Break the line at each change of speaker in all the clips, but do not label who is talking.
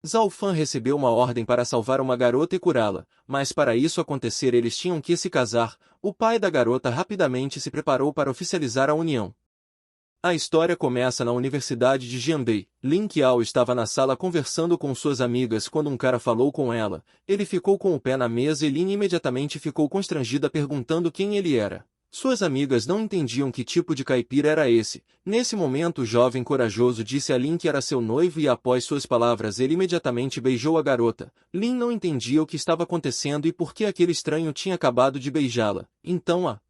Zhao Fan recebeu uma ordem para salvar uma garota e curá-la, mas para isso acontecer eles tinham que se casar. O pai da garota rapidamente se preparou para oficializar a união. A história começa na Universidade de Jianbei. Lin Qiao estava na sala conversando com suas amigas quando um cara falou com ela. Ele ficou com o pé na mesa e Lin imediatamente ficou constrangida perguntando quem ele era. Suas amigas não entendiam que tipo de caipira era esse. Nesse momento o jovem corajoso disse a Lin que era seu noivo e após suas palavras ele imediatamente beijou a garota. Lin não entendia o que estava acontecendo e por que aquele estranho tinha acabado de beijá-la. Então a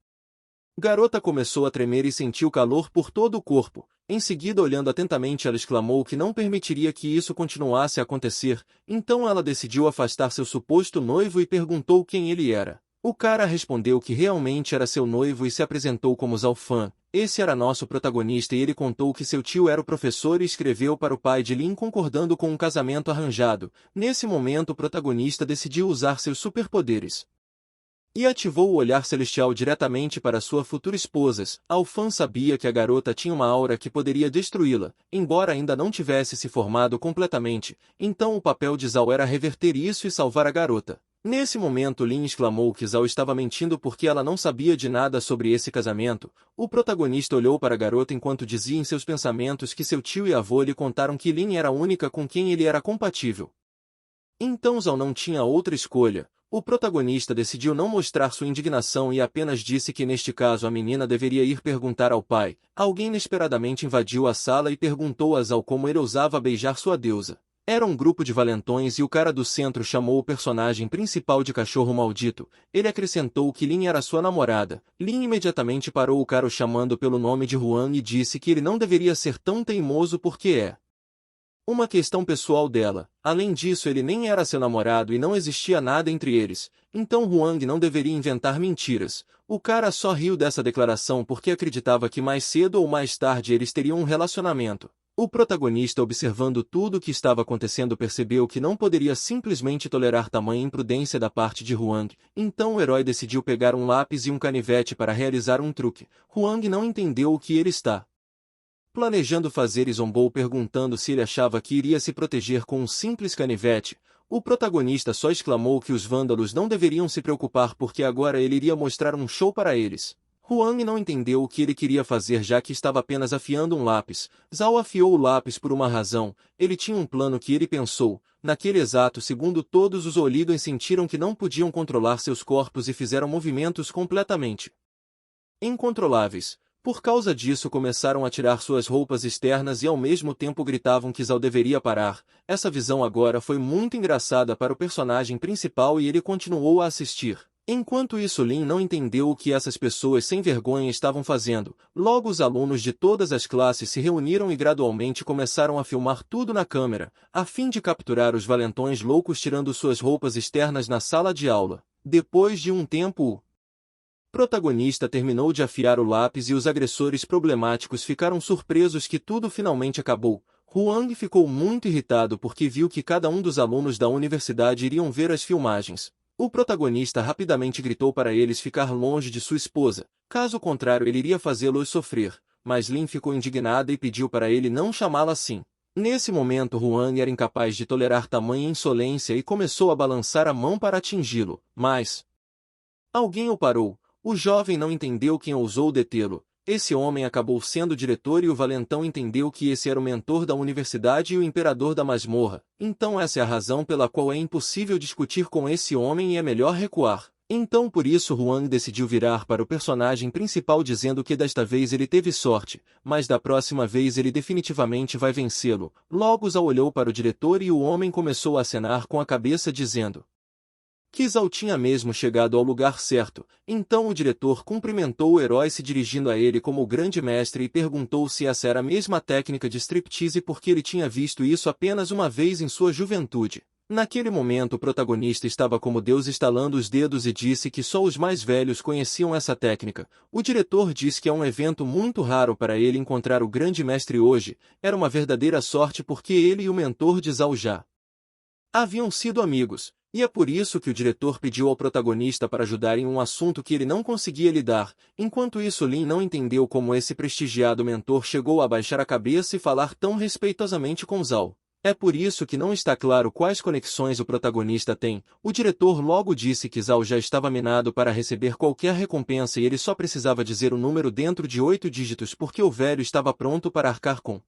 garota começou a tremer e sentiu calor por todo o corpo. Em seguida, olhando atentamente, ela exclamou que não permitiria que isso continuasse a acontecer. Então ela decidiu afastar seu suposto noivo e perguntou quem ele era. O cara respondeu que realmente era seu noivo e se apresentou como Zhao Fan. Esse era nosso protagonista e ele contou que seu tio era o professor e escreveu para o pai de Lin concordando com um casamento arranjado. Nesse momento o protagonista decidiu usar seus superpoderes e ativou o olhar celestial diretamente para sua futura esposa. Zhao Fan sabia que a garota tinha uma aura que poderia destruí-la, embora ainda não tivesse se formado completamente, então o papel de Zhao era reverter isso e salvar a garota. Nesse momento Lin exclamou que Zhao estava mentindo porque ela não sabia de nada sobre esse casamento. O protagonista olhou para a garota enquanto dizia em seus pensamentos que seu tio e avô lhe contaram que Lin era a única com quem ele era compatível. Então Zhao não tinha outra escolha. O protagonista decidiu não mostrar sua indignação e apenas disse que neste caso a menina deveria ir perguntar ao pai. Alguém inesperadamente invadiu a sala e perguntou a Zhao como ele ousava beijar sua deusa. Era um grupo de valentões e o cara do centro chamou o personagem principal de cachorro maldito. Ele acrescentou que Lin era sua namorada. Lin imediatamente parou o cara o chamando pelo nome de Huang e disse que ele não deveria ser tão teimoso porque é uma questão pessoal dela. Além disso, ele nem era seu namorado e não existia nada entre eles. Então Huang não deveria inventar mentiras. O cara só riu dessa declaração porque acreditava que mais cedo ou mais tarde eles teriam um relacionamento. O protagonista, observando tudo o que estava acontecendo, percebeu que não poderia simplesmente tolerar tamanha imprudência da parte de Huang. Então o herói decidiu pegar um lápis e um canivete para realizar um truque. Huang não entendeu o que ele está planejando fazer e zombou perguntando se ele achava que iria se proteger com um simples canivete. O protagonista só exclamou que os vândalos não deveriam se preocupar porque agora ele iria mostrar um show para eles. Huang não entendeu o que ele queria fazer já que estava apenas afiando um lápis. Zhao afiou o lápis por uma razão. Ele tinha um plano que ele pensou. Naquele exato segundo todos os Olidões sentiram que não podiam controlar seus corpos e fizeram movimentos completamente incontroláveis. Por causa disso começaram a tirar suas roupas externas e ao mesmo tempo gritavam que Zhao deveria parar. Essa visão agora foi muito engraçada para o personagem principal e ele continuou a assistir. Enquanto isso Lin não entendeu o que essas pessoas sem vergonha estavam fazendo. Logo os alunos de todas as classes se reuniram e gradualmente começaram a filmar tudo na câmera, a fim de capturar os valentões loucos tirando suas roupas externas na sala de aula. Depois de um tempo, o protagonista terminou de afiar o lápis e os agressores problemáticos ficaram surpresos que tudo finalmente acabou. Huang ficou muito irritado porque viu que cada um dos alunos da universidade iriam ver as filmagens. O protagonista rapidamente gritou para eles ficar longe de sua esposa, caso contrário ele iria fazê-los sofrer, mas Lin ficou indignada e pediu para ele não chamá-la assim. Nesse momento Huang era incapaz de tolerar tamanha insolência e começou a balançar a mão para atingi-lo, mas alguém o parou. O jovem não entendeu quem ousou detê-lo. Esse homem acabou sendo o diretor e o valentão entendeu que esse era o mentor da universidade e o imperador da masmorra. Então essa é a razão pela qual é impossível discutir com esse homem e é melhor recuar. Então por isso Huang decidiu virar para o personagem principal dizendo que desta vez ele teve sorte, mas da próxima vez ele definitivamente vai vencê-lo. Logo Zhao olhou para o diretor e o homem começou a acenar com a cabeça dizendo que Zhao tinha mesmo chegado ao lugar certo. Então o diretor cumprimentou o herói se dirigindo a ele como o grande mestre e perguntou se essa era a mesma técnica de striptease porque ele tinha visto isso apenas uma vez em sua juventude. Naquele momento o protagonista estava como Deus estalando os dedos e disse que só os mais velhos conheciam essa técnica. O diretor diz que é um evento muito raro para ele encontrar o grande mestre hoje. Era uma verdadeira sorte porque ele e o mentor de Zhao já haviam sido amigos. E é por isso que o diretor pediu ao protagonista para ajudar em um assunto que ele não conseguia lidar. Enquanto isso Lin não entendeu como esse prestigiado mentor chegou a baixar a cabeça e falar tão respeitosamente com Zhao. É por isso que não está claro quais conexões o protagonista tem. O diretor logo disse que Zhao já estava minado para receber qualquer recompensa e ele só precisava dizer o número dentro de 8 dígitos porque o velho estava pronto para arcar com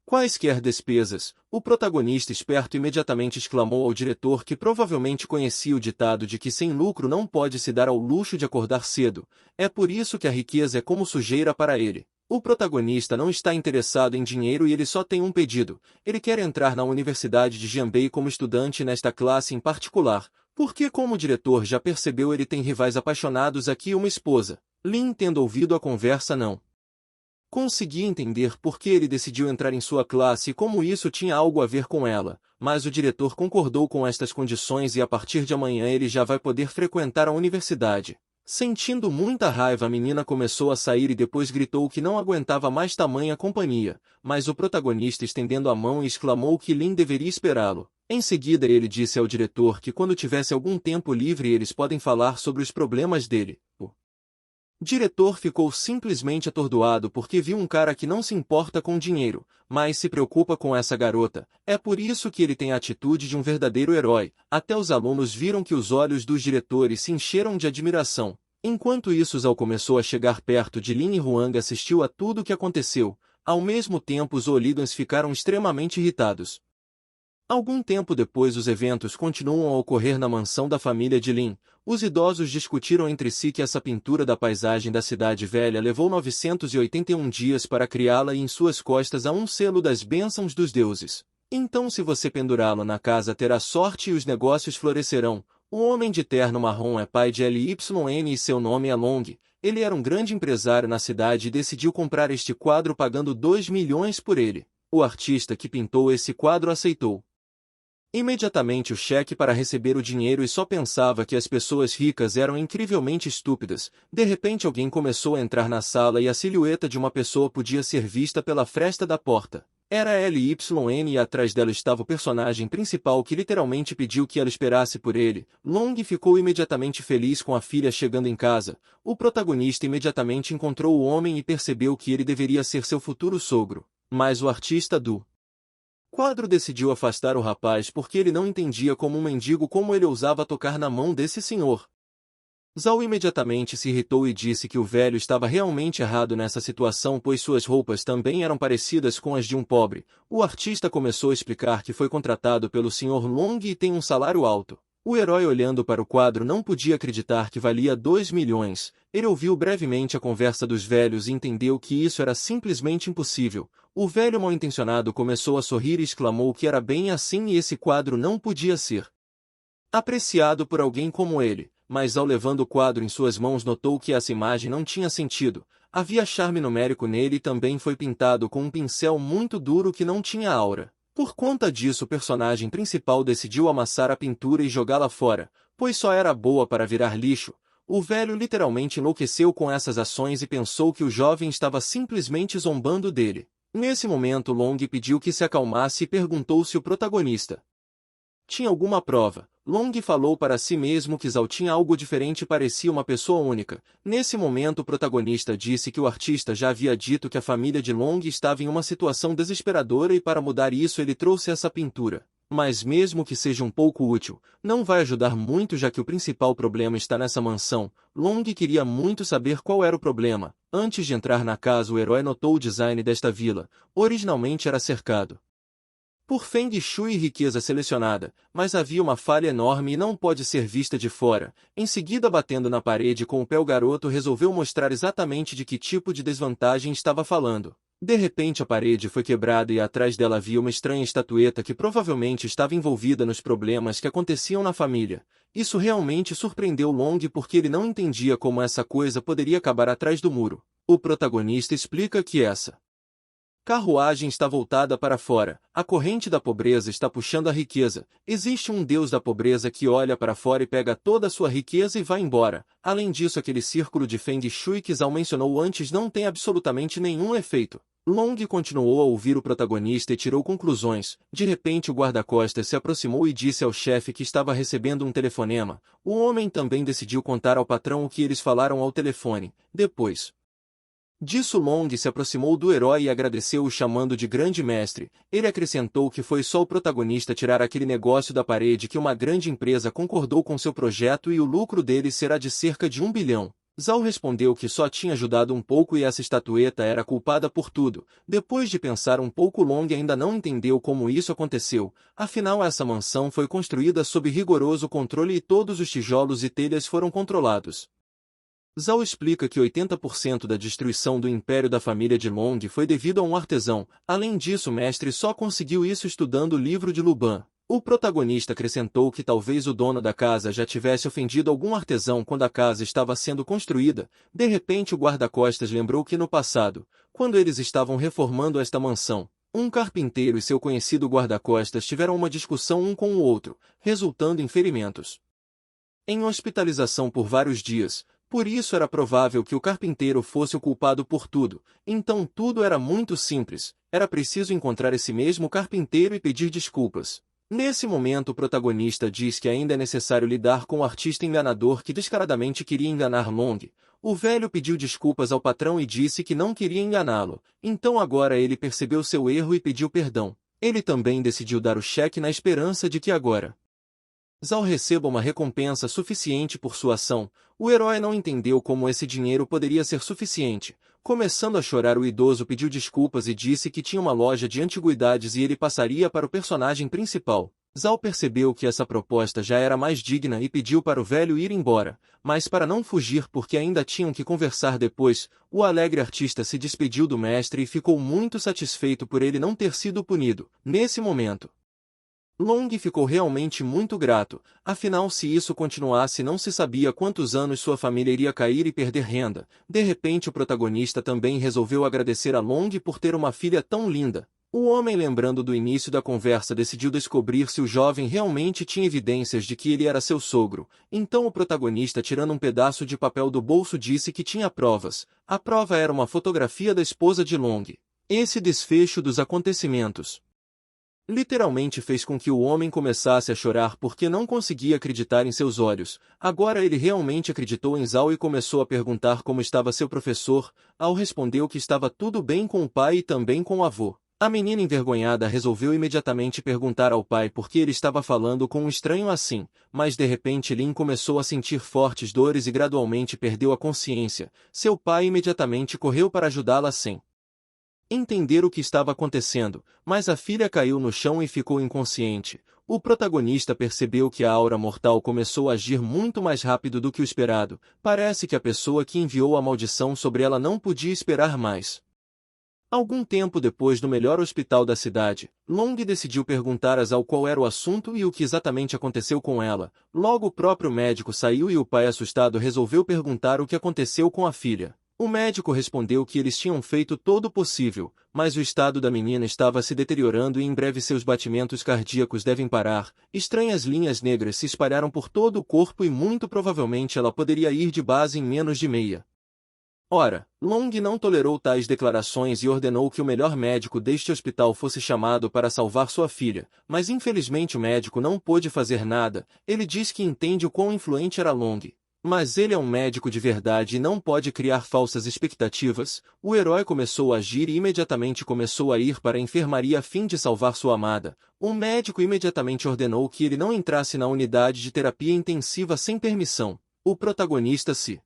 quaisquer despesas. O protagonista esperto imediatamente exclamou ao diretor que provavelmente conhecia o ditado de que sem lucro não pode se dar ao luxo de acordar cedo. É por isso que a riqueza é como sujeira para ele. O protagonista não está interessado em dinheiro e ele só tem um pedido. Ele quer entrar na Universidade de Jianbei como estudante nesta classe em particular, porque como o diretor já percebeu ele tem rivais apaixonados aqui e uma esposa. Lin, tendo ouvido a conversa, não conseguia entender por que ele decidiu entrar em sua classe e como isso tinha algo a ver com ela, mas o diretor concordou com estas condições e a partir de amanhã ele já vai poder frequentar a universidade. Sentindo muita raiva, a menina começou a sair e depois gritou que não aguentava mais tamanha companhia, mas o protagonista estendendo a mão e exclamou que Lin deveria esperá-lo. Em seguida ele disse ao diretor que quando tivesse algum tempo livre eles podem falar sobre os problemas dele. O diretor ficou simplesmente atordoado porque viu um cara que não se importa com dinheiro, mas se preocupa com essa garota. É por isso que ele tem a atitude de um verdadeiro herói. Até os alunos viram que os olhos dos diretores se encheram de admiração. Enquanto isso, Zhao começou a chegar perto de Lin e Huang assistiu a tudo o que aconteceu. Ao mesmo tempo, os hooligans ficaram extremamente irritados. Algum tempo depois, os eventos continuam a ocorrer na mansão da família de Lin. Os idosos discutiram entre si que essa pintura da paisagem da cidade velha levou 981 dias para criá-la e em suas costas há um selo das bênçãos dos deuses. Então, se você pendurá-lo na casa, terá sorte e os negócios florescerão. O homem de terno marrom é pai de Lyn e seu nome é Long. Ele era um grande empresário na cidade e decidiu comprar este quadro pagando 2 milhões por ele. O artista que pintou esse quadro aceitou imediatamente o cheque para receber o dinheiro e só pensava que as pessoas ricas eram incrivelmente estúpidas. De repente alguém começou a entrar na sala e a silhueta de uma pessoa podia ser vista pela fresta da porta. Era Lyn e atrás dela estava o personagem principal que literalmente pediu que ela esperasse por ele. Long ficou imediatamente feliz com a filha chegando em casa. O protagonista imediatamente encontrou o homem e percebeu que ele deveria ser seu futuro sogro. Mas o artista do quadro decidiu afastar o rapaz porque ele não entendia como um mendigo como ele ousava tocar na mão desse senhor. Zhao imediatamente se irritou e disse que o velho estava realmente errado nessa situação pois suas roupas também eram parecidas com as de um pobre. O artista começou a explicar que foi contratado pelo Sr. Long e tem um salário alto. O herói olhando para o quadro não podia acreditar que valia 2 milhões. Ele ouviu brevemente a conversa dos velhos e entendeu que isso era simplesmente impossível. O velho mal-intencionado começou a sorrir e exclamou que era bem assim e esse quadro não podia ser apreciado por alguém como ele. Mas ao levando o quadro em suas mãos notou que essa imagem não tinha sentido. Havia charme numérico nele e também foi pintado com um pincel muito duro que não tinha aura. Por conta disso o personagem principal decidiu amassar a pintura e jogá-la fora, pois só era boa para virar lixo. O velho literalmente enlouqueceu com essas ações e pensou que o jovem estava simplesmente zombando dele. Nesse momento Long pediu que se acalmasse e perguntou se o protagonista tinha alguma prova. Long falou para si mesmo que Zhao tinha algo diferente e parecia uma pessoa única. Nesse momento o protagonista disse que o artista já havia dito que a família de Long estava em uma situação desesperadora e para mudar isso ele trouxe essa pintura. Mas mesmo que seja um pouco útil, não vai ajudar muito já que o principal problema está nessa mansão. Long queria muito saber qual era o problema. Antes de entrar na casa o herói notou o design desta vila. Originalmente era cercado por Feng Shui e riqueza selecionada, mas havia uma falha enorme e não pode ser vista de fora. Em seguida, batendo na parede com o pé, o garoto resolveu mostrar exatamente de que tipo de desvantagem estava falando. De repente a parede foi quebrada e atrás dela havia uma estranha estatueta que provavelmente estava envolvida nos problemas que aconteciam na família. Isso realmente surpreendeu Long porque ele não entendia como essa coisa poderia acabar atrás do muro. O protagonista explica que essa carruagem está voltada para fora, a corrente da pobreza está puxando a riqueza, existe um deus da pobreza que olha para fora e pega toda a sua riqueza e vai embora. Além disso, aquele círculo de Feng Shui que Zhao mencionou antes não tem absolutamente nenhum efeito. Long continuou a ouvir o protagonista e tirou conclusões. De repente o guarda-costas se aproximou e disse ao chefe que estava recebendo um telefonema. O homem também decidiu contar ao patrão o que eles falaram ao telefone. Depois Disso Long se aproximou do herói e agradeceu-o chamando de grande mestre. Ele acrescentou que foi só o protagonista tirar aquele negócio da parede que uma grande empresa concordou com seu projeto e o lucro dele será de cerca de 1 bilhão. Zhao respondeu que só tinha ajudado um pouco e essa estatueta era culpada por tudo. Depois de pensar um pouco, Long ainda não entendeu como isso aconteceu. Afinal, essa mansão foi construída sob rigoroso controle e todos os tijolos e telhas foram controlados. Zhao explica que 80% da destruição do império da família de Long foi devido a um artesão. Além disso, o mestre só conseguiu isso estudando o livro de Luban. O protagonista acrescentou que talvez o dono da casa já tivesse ofendido algum artesão quando a casa estava sendo construída. De repente, o guarda-costas lembrou que no passado, quando eles estavam reformando esta mansão, um carpinteiro e seu conhecido guarda-costas tiveram uma discussão um com o outro, resultando em ferimentos. Em hospitalização por vários dias. Por isso era provável que o carpinteiro fosse o culpado por tudo. Então tudo era muito simples. Era preciso encontrar esse mesmo carpinteiro e pedir desculpas. Nesse momento o protagonista diz que ainda é necessário lidar com o artista enganador que descaradamente queria enganar Long. O velho pediu desculpas ao patrão e disse que não queria enganá-lo. Então agora ele percebeu seu erro e pediu perdão. Ele também decidiu dar o cheque na esperança de que agora Zhao receba uma recompensa suficiente por sua ação. O herói não entendeu como esse dinheiro poderia ser suficiente. Começando a chorar, o idoso pediu desculpas e disse que tinha uma loja de antiguidades e ele passaria para o personagem principal. Zhao percebeu que essa proposta já era mais digna e pediu para o velho ir embora, mas para não fugir porque ainda tinham que conversar depois, o alegre artista se despediu do mestre e ficou muito satisfeito por ele não ter sido punido. Nesse momento, Long ficou realmente muito grato, afinal se isso continuasse não se sabia quantos anos sua família iria cair e perder renda. De repente o protagonista também resolveu agradecer a Long por ter uma filha tão linda. O homem, lembrando do início da conversa, decidiu descobrir se o jovem realmente tinha evidências de que ele era seu sogro. Então o protagonista, tirando um pedaço de papel do bolso, disse que tinha provas. A prova era uma fotografia da esposa de Long. Esse desfecho dos acontecimentos literalmente fez com que o homem começasse a chorar porque não conseguia acreditar em seus olhos. Agora ele realmente acreditou em Zhao e começou a perguntar como estava seu professor. Ao respondeu que estava tudo bem com o pai e também com o avô. A menina envergonhada resolveu imediatamente perguntar ao pai por que ele estava falando com um estranho assim, mas de repente Lin começou a sentir fortes dores e gradualmente perdeu a consciência. Seu pai imediatamente correu para ajudá-la sem entender o que estava acontecendo, mas a filha caiu no chão e ficou inconsciente. O protagonista percebeu que a aura mortal começou a agir muito mais rápido do que o esperado. Parece que a pessoa que enviou a maldição sobre ela não podia esperar mais. Algum tempo depois, no melhor hospital da cidade, Long decidiu perguntar a Zhao qual era o assunto e o que exatamente aconteceu com ela. Logo o próprio médico saiu e o pai, assustado, resolveu perguntar o que aconteceu com a filha. O médico respondeu que eles tinham feito todo o possível, mas o estado da menina estava se deteriorando e em breve seus batimentos cardíacos devem parar. Estranhas linhas negras se espalharam por todo o corpo e muito provavelmente ela poderia ir de base em menos de meia hora. Long não tolerou tais declarações e ordenou que o melhor médico deste hospital fosse chamado para salvar sua filha, mas infelizmente o médico não pôde fazer nada. Ele diz que entende o quão influente era Long, mas ele é um médico de verdade e não pode criar falsas expectativas. O herói começou a agir e imediatamente começou a ir para a enfermaria a fim de salvar sua amada. O médico imediatamente ordenou que ele não entrasse na unidade de terapia intensiva sem permissão. O protagonista se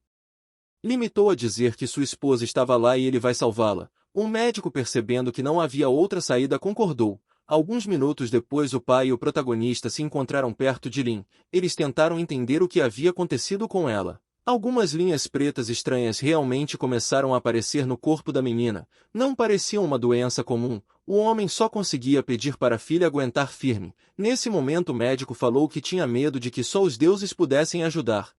limitou a dizer que sua esposa estava lá e ele vai salvá-la. O médico, percebendo que não havia outra saída, concordou. Alguns minutos depois, o pai e o protagonista se encontraram perto de Lin. Eles tentaram entender o que havia acontecido com ela. Algumas linhas pretas estranhas realmente começaram a aparecer no corpo da menina. Não pareciam uma doença comum. O homem só conseguia pedir para a filha aguentar firme. Nesse momento o médico falou que tinha medo de que só os deuses pudessem ajudar.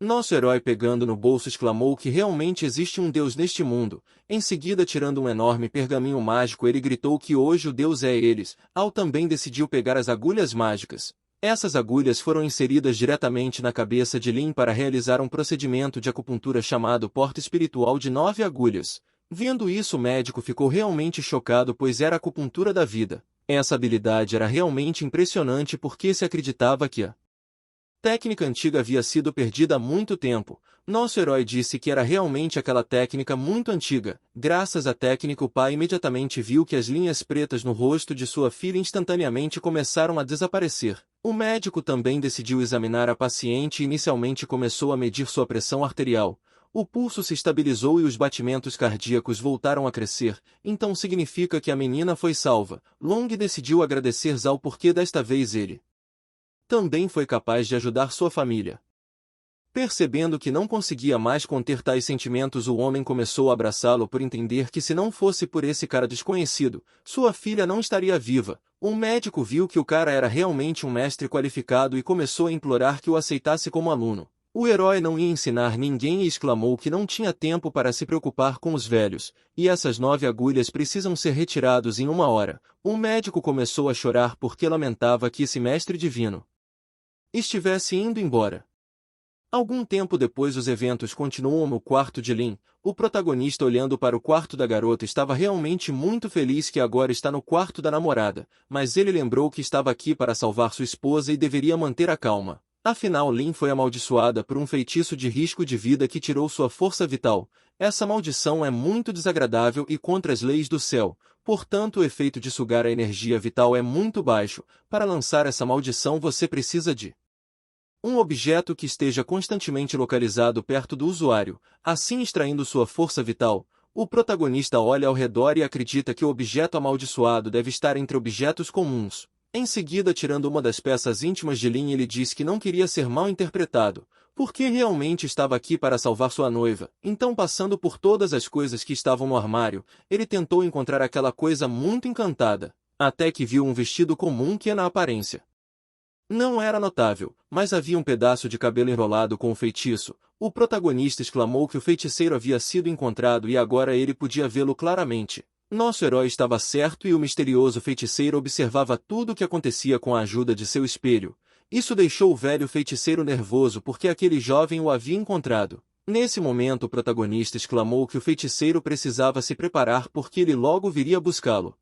Nosso herói, pegando no bolso, exclamou que realmente existe um Deus neste mundo. Em seguida, tirando um enorme pergaminho mágico, ele gritou que hoje o Deus é eles. Al também decidiu pegar as agulhas mágicas. Essas agulhas foram inseridas diretamente na cabeça de Lin para realizar um procedimento de acupuntura chamado porta espiritual de 9 agulhas. Vendo isso, o médico ficou realmente chocado, pois era a acupuntura da vida. Essa habilidade era realmente impressionante porque se acreditava que a Técnica antiga havia sido perdida há muito tempo. Nosso herói disse que era realmente aquela técnica muito antiga. Graças à técnica, o pai imediatamente viu que as linhas pretas no rosto de sua filha instantaneamente começaram a desaparecer. O médico também decidiu examinar a paciente e inicialmente começou a medir sua pressão arterial. O pulso se estabilizou e os batimentos cardíacos voltaram a crescer, então significa que a menina foi salva. Long decidiu agradecer Zhao porque desta vez ele também foi capaz de ajudar sua família. Percebendo que não conseguia mais conter tais sentimentos, o homem começou a abraçá-lo por entender que se não fosse por esse cara desconhecido, sua filha não estaria viva. O médico viu que o cara era realmente um mestre qualificado e começou a implorar que o aceitasse como aluno. O herói não ia ensinar ninguém e exclamou que não tinha tempo para se preocupar com os velhos, e essas 9 agulhas precisam ser retirados em 1 hora. O médico começou a chorar porque lamentava que esse mestre divino estivesse indo embora. Algum tempo depois os eventos continuam no quarto de Lin. O protagonista, olhando para o quarto da garota, estava realmente muito feliz que agora está no quarto da namorada, mas ele lembrou que estava aqui para salvar sua esposa e deveria manter a calma. Afinal, Lin foi amaldiçoada por um feitiço de risco de vida que tirou sua força vital. Essa maldição é muito desagradável e contra as leis do céu, portanto o efeito de sugar a energia vital é muito baixo. Para lançar essa maldição você precisa de um objeto que esteja constantemente localizado perto do usuário, assim extraindo sua força vital. O protagonista olha ao redor e acredita que o objeto amaldiçoado deve estar entre objetos comuns. Em seguida, tirando uma das peças íntimas de Lin, ele diz que não queria ser mal interpretado, porque realmente estava aqui para salvar sua noiva. Então, passando por todas as coisas que estavam no armário, ele tentou encontrar aquela coisa muito encantada, até que viu um vestido comum que na aparência não era notável, mas havia um pedaço de cabelo enrolado com o feitiço. O protagonista exclamou que o feiticeiro havia sido encontrado e agora ele podia vê-lo claramente. Nosso herói estava certo e o misterioso feiticeiro observava tudo o que acontecia com a ajuda de seu espelho. Isso deixou o velho feiticeiro nervoso porque aquele jovem o havia encontrado. Nesse momento o protagonista exclamou que o feiticeiro precisava se preparar porque ele logo viria buscá-lo.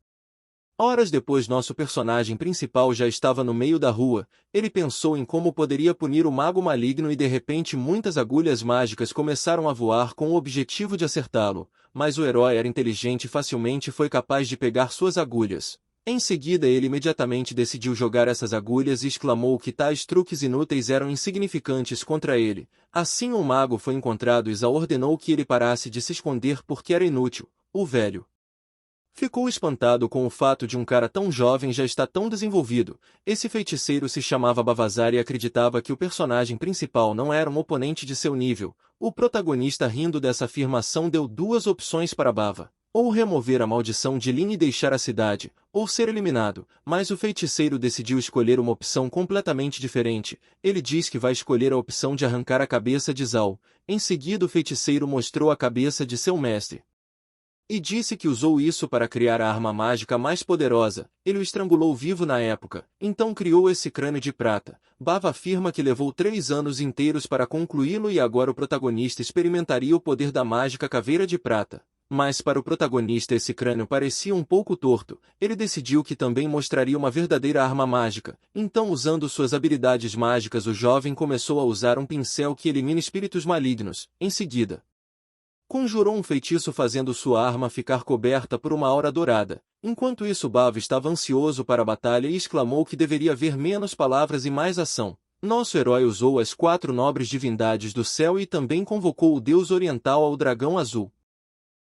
Horas depois, nosso personagem principal já estava no meio da rua. Ele pensou em como poderia punir o mago maligno e de repente muitas agulhas mágicas começaram a voar com o objetivo de acertá-lo, mas o herói era inteligente e facilmente foi capaz de pegar suas agulhas. Em seguida ele imediatamente decidiu jogar essas agulhas e exclamou que tais truques inúteis eram insignificantes contra ele. Assim o mago foi encontrado e Zhao ordenou que ele parasse de se esconder porque era inútil. O velho ficou espantado com o fato de um cara tão jovem já estar tão desenvolvido. Esse feiticeiro se chamava Bavazar e acreditava que o personagem principal não era um oponente de seu nível. O protagonista, rindo dessa afirmação, deu 2 opções para Bava: ou remover a maldição de Lin e deixar a cidade, ou ser eliminado, mas o feiticeiro decidiu escolher uma opção completamente diferente. Ele diz que vai escolher a opção de arrancar a cabeça de Zhao. Em seguida o feiticeiro mostrou a cabeça de seu mestre e disse que usou isso para criar a arma mágica mais poderosa. Ele o estrangulou vivo na época, então criou esse crânio de prata. Bava afirma que levou 3 anos inteiros para concluí-lo e agora o protagonista experimentaria o poder da mágica caveira de prata. Mas para o protagonista esse crânio parecia um pouco torto. Ele decidiu que também mostraria uma verdadeira arma mágica. Então, usando suas habilidades mágicas, o jovem começou a usar um pincel que elimina espíritos malignos. Em seguida, conjurou um feitiço fazendo sua arma ficar coberta por uma aura dourada. Enquanto isso, Bava estava ansioso para a batalha e exclamou que deveria haver menos palavras e mais ação. Nosso herói usou as 4 nobres divindades do céu e também convocou o deus oriental ao dragão azul.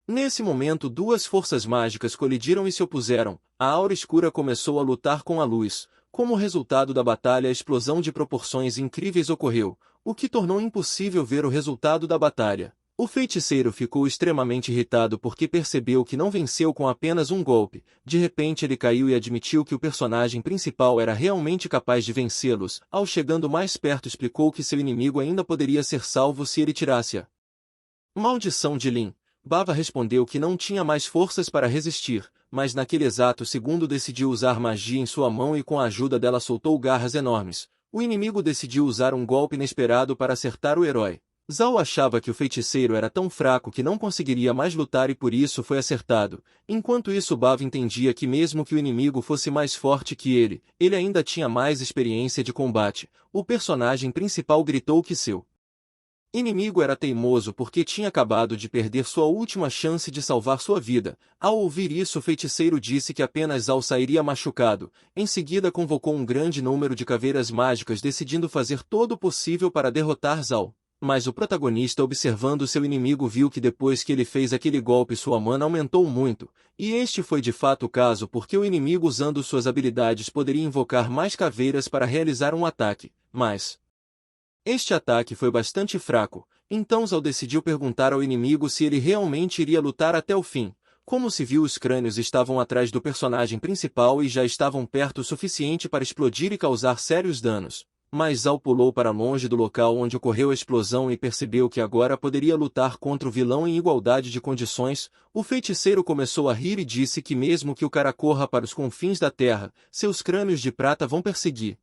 Nesse momento 2 forças mágicas colidiram e se opuseram. A aura escura começou a lutar com a luz. Como resultado da batalha, a explosão de proporções incríveis ocorreu, o que tornou impossível ver o resultado da batalha. O feiticeiro ficou extremamente irritado porque percebeu que não venceu com apenas um golpe. De repente ele caiu e admitiu que o personagem principal era realmente capaz de vencê-los. Ao chegando mais perto, explicou que seu inimigo ainda poderia ser salvo se ele tirasse a maldição de Lin. Bava respondeu que não tinha mais forças para resistir, mas naquele exato segundo decidiu usar magia em sua mão e com a ajuda dela soltou garras enormes. O inimigo decidiu usar um golpe inesperado para acertar o herói. Zhao achava que o feiticeiro era tão fraco que não conseguiria mais lutar e por isso foi acertado. Enquanto isso, Bava entendia que mesmo que o inimigo fosse mais forte que ele ainda tinha mais experiência de combate. O personagem principal gritou que seu inimigo era teimoso porque tinha acabado de perder sua última chance de salvar sua vida. Ao ouvir isso, o feiticeiro disse que apenas Zhao sairia machucado. Em seguida, convocou um grande número de caveiras mágicas, decidindo fazer todo o possível para derrotar Zhao. Mas o protagonista, observando seu inimigo, viu que depois que ele fez aquele golpe sua mana aumentou muito, e este foi de fato o caso porque o inimigo, usando suas habilidades, poderia invocar mais caveiras para realizar um ataque, mas este ataque foi bastante fraco. Então Zhao decidiu perguntar ao inimigo se ele realmente iria lutar até o fim. Como se viu, os crânios estavam atrás do personagem principal e já estavam perto o suficiente para explodir e causar sérios danos. Mas Zhao pulou para longe do local onde ocorreu a explosão e percebeu que agora poderia lutar contra o vilão em igualdade de condições. O feiticeiro começou a rir e disse que mesmo que o cara corra para os confins da terra, seus crânios de prata vão perseguir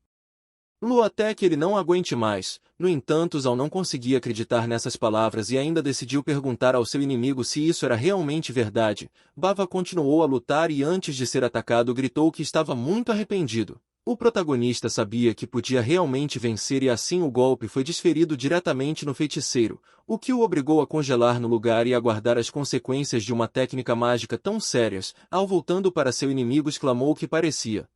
Lu até que ele não aguente mais. No entanto, Zhao não conseguia acreditar nessas palavras e ainda decidiu perguntar ao seu inimigo se isso era realmente verdade. Bava continuou a lutar e antes de ser atacado gritou que estava muito arrependido. O protagonista sabia que podia realmente vencer e assim o golpe foi desferido diretamente no feiticeiro, o que o obrigou a congelar no lugar e aguardar as consequências de uma técnica mágica tão sérias. Ao voltando para seu inimigo, exclamou que parecia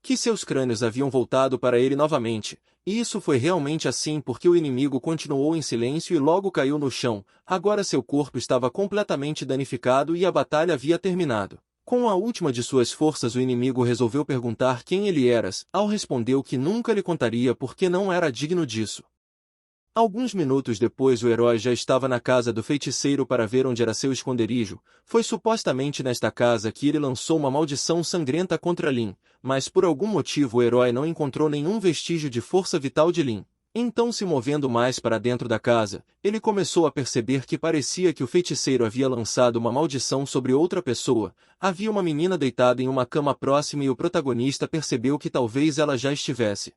que seus crânios haviam voltado para ele novamente. E isso foi realmente assim porque o inimigo continuou em silêncio e logo caiu no chão. Agora seu corpo estava completamente danificado e a batalha havia terminado. Com a última de suas forças, o inimigo resolveu perguntar quem ele era. Ao respondeu que nunca lhe contaria porque não era digno disso. Alguns minutos depois, o herói já estava na casa do feiticeiro para ver onde era seu esconderijo. Foi supostamente nesta casa que ele lançou uma maldição sangrenta contra Lin, mas por algum motivo o herói não encontrou nenhum vestígio de força vital de Lin. Então, se movendo mais para dentro da casa, ele começou a perceber que parecia que o feiticeiro havia lançado uma maldição sobre outra pessoa. Havia uma menina deitada em uma cama próxima e o protagonista percebeu que talvez ela já estivesse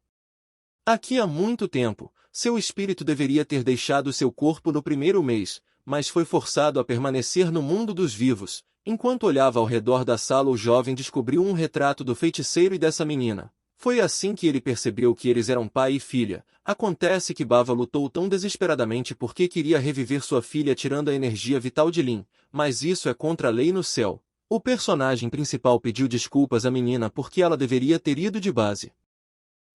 aqui há muito tempo. Seu espírito deveria ter deixado seu corpo no primeiro mês, mas foi forçado a permanecer no mundo dos vivos. Enquanto olhava ao redor da sala, o jovem descobriu um retrato do feiticeiro e dessa menina. Foi assim que ele percebeu que eles eram pai e filha. Acontece que Bava lutou tão desesperadamente porque queria reviver sua filha tirando a energia vital de Lin, mas isso é contra a lei no céu. O personagem principal pediu desculpas à menina porque ela deveria ter ido de base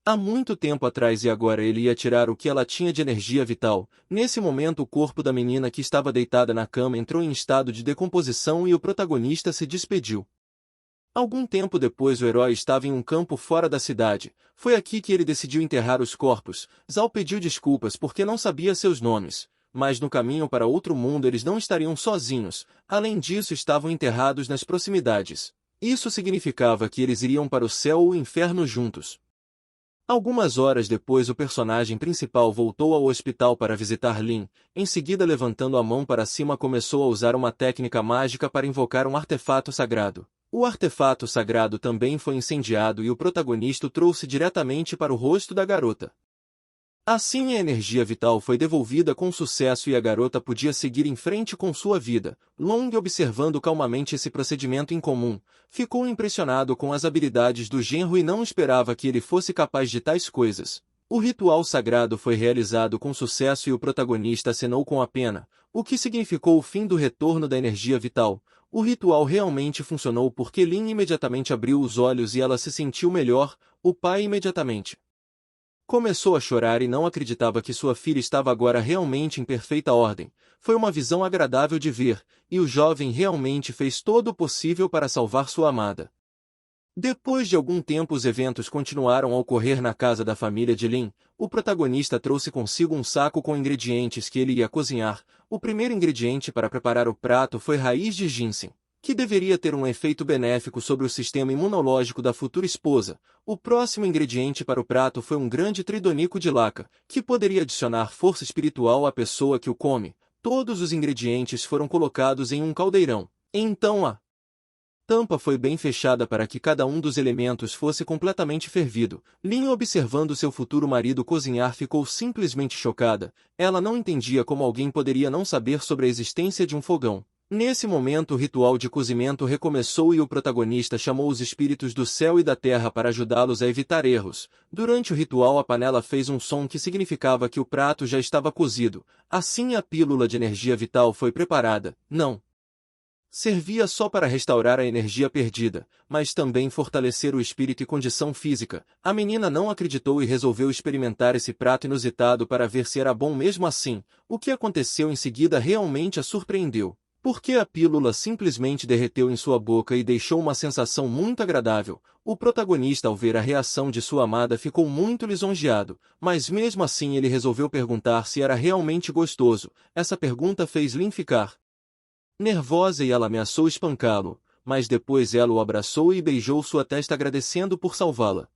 há muito tempo atrás e agora ele ia tirar o que ela tinha de energia vital. Nesse momento, o corpo da menina que estava deitada na cama entrou em estado de decomposição e o protagonista se despediu. Algum tempo depois, o herói estava em um campo fora da cidade. Foi aqui que ele decidiu enterrar os corpos. Zhao pediu desculpas porque não sabia seus nomes, mas no caminho para outro mundo eles não estariam sozinhos. Além disso, estavam enterrados nas proximidades. Isso significava que eles iriam para o céu ou o inferno juntos. Algumas horas depois, o personagem principal voltou ao hospital para visitar Lin. Em seguida, levantando a mão para cima, começou a usar uma técnica mágica para invocar um artefato sagrado. O artefato sagrado também foi incendiado e o protagonista o trouxe diretamente para o rosto da garota. Assim, a energia vital foi devolvida com sucesso e a garota podia seguir em frente com sua vida. Long, observando calmamente esse procedimento incomum, ficou impressionado com as habilidades do genro e não esperava que ele fosse capaz de tais coisas. O ritual sagrado foi realizado com sucesso e o protagonista acenou com a pena, o que significou o fim do retorno da energia vital. O ritual realmente funcionou porque Lin imediatamente abriu os olhos e ela se sentiu melhor. O pai imediatamente começou a chorar e não acreditava que sua filha estava agora realmente em perfeita ordem. Foi uma visão agradável de ver, e o jovem realmente fez todo o possível para salvar sua amada. Depois de algum tempo, os eventos continuaram a ocorrer na casa da família de Lin. O protagonista trouxe consigo um saco com ingredientes que ele ia cozinhar. O primeiro ingrediente para preparar o prato foi raiz de ginseng, que deveria ter um efeito benéfico sobre o sistema imunológico da futura esposa. O próximo ingrediente para o prato foi um grande tridonico de laca, que poderia adicionar força espiritual à pessoa que o come. Todos os ingredientes foram colocados em um caldeirão. Então a tampa foi bem fechada para que cada um dos elementos fosse completamente fervido. Lin, observando seu futuro marido cozinhar, ficou simplesmente chocada. Ela não entendia como alguém poderia não saber sobre a existência de um fogão. Nesse momento o ritual de cozimento recomeçou e o protagonista chamou os espíritos do céu e da terra para ajudá-los a evitar erros. Durante o ritual a panela fez um som que significava que o prato já estava cozido. Assim a pílula de energia vital foi preparada. Não servia só para restaurar a energia perdida, mas também fortalecer o espírito e condição física. A menina não acreditou e resolveu experimentar esse prato inusitado para ver se era bom mesmo assim. O que aconteceu em seguida realmente a surpreendeu. Porque a pílula simplesmente derreteu em sua boca e deixou uma sensação muito agradável. O protagonista, ao ver a reação de sua amada, ficou muito lisonjeado, mas mesmo assim ele resolveu perguntar se era realmente gostoso. Essa pergunta fez Lin ficar nervosa e ela ameaçou espancá-lo, mas depois ela o abraçou e beijou sua testa agradecendo por salvá-la.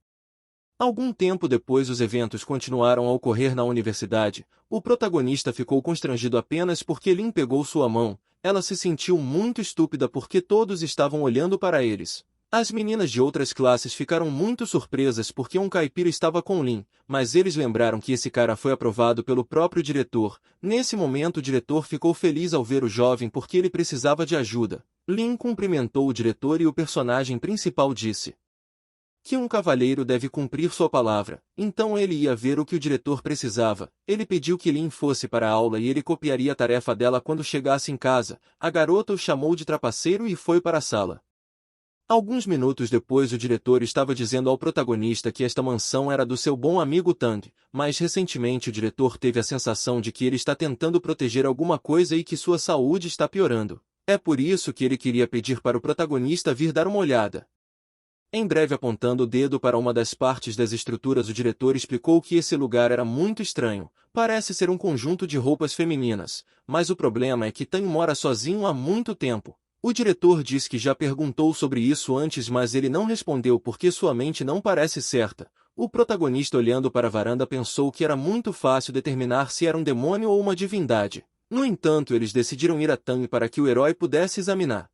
Algum tempo depois os eventos continuaram a ocorrer na universidade. O protagonista ficou constrangido apenas porque Lin pegou sua mão. Ela se sentiu muito estúpida porque todos estavam olhando para eles. As meninas de outras classes ficaram muito surpresas porque um caipira estava com Lin, mas eles lembraram que esse cara foi aprovado pelo próprio diretor. Nesse momento o diretor ficou feliz ao ver o jovem porque ele precisava de ajuda. Lin cumprimentou o diretor e o personagem principal disse que um cavalheiro deve cumprir sua palavra. Então ele ia ver o que o diretor precisava. Ele pediu que Lin fosse para a aula e ele copiaria a tarefa dela quando chegasse em casa. A garota o chamou de trapaceiro e foi para a sala. Alguns minutos depois o diretor estava dizendo ao protagonista que esta mansão era do seu bom amigo Tang, mas recentemente o diretor teve a sensação de que ele está tentando proteger alguma coisa e que sua saúde está piorando. É por isso que ele queria pedir para o protagonista vir dar uma olhada. Em breve, apontando o dedo para uma das partes das estruturas, o diretor explicou que esse lugar era muito estranho. Parece ser um conjunto de roupas femininas, mas o problema é que Tang mora sozinho há muito tempo. O diretor disse que já perguntou sobre isso antes, mas ele não respondeu porque sua mente não parece certa. O protagonista, olhando para a varanda, pensou que era muito fácil determinar se era um demônio ou uma divindade. No entanto, eles decidiram ir a Tang para que o herói pudesse examinar.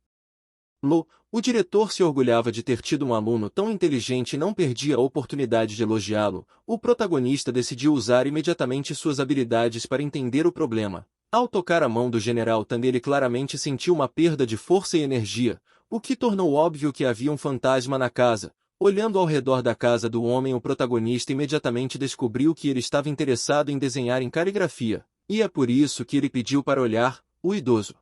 O diretor se orgulhava de ter tido um aluno tão inteligente e não perdia a oportunidade de elogiá-lo. O protagonista decidiu usar imediatamente suas habilidades para entender o problema. Ao tocar a mão do general Tang, ele claramente sentiu uma perda de força e energia, o que tornou óbvio que havia um fantasma na casa. Olhando ao redor da casa do homem, o protagonista imediatamente descobriu que ele estava interessado em desenhar em caligrafia, e é por isso que ele pediu para olhar. O idoso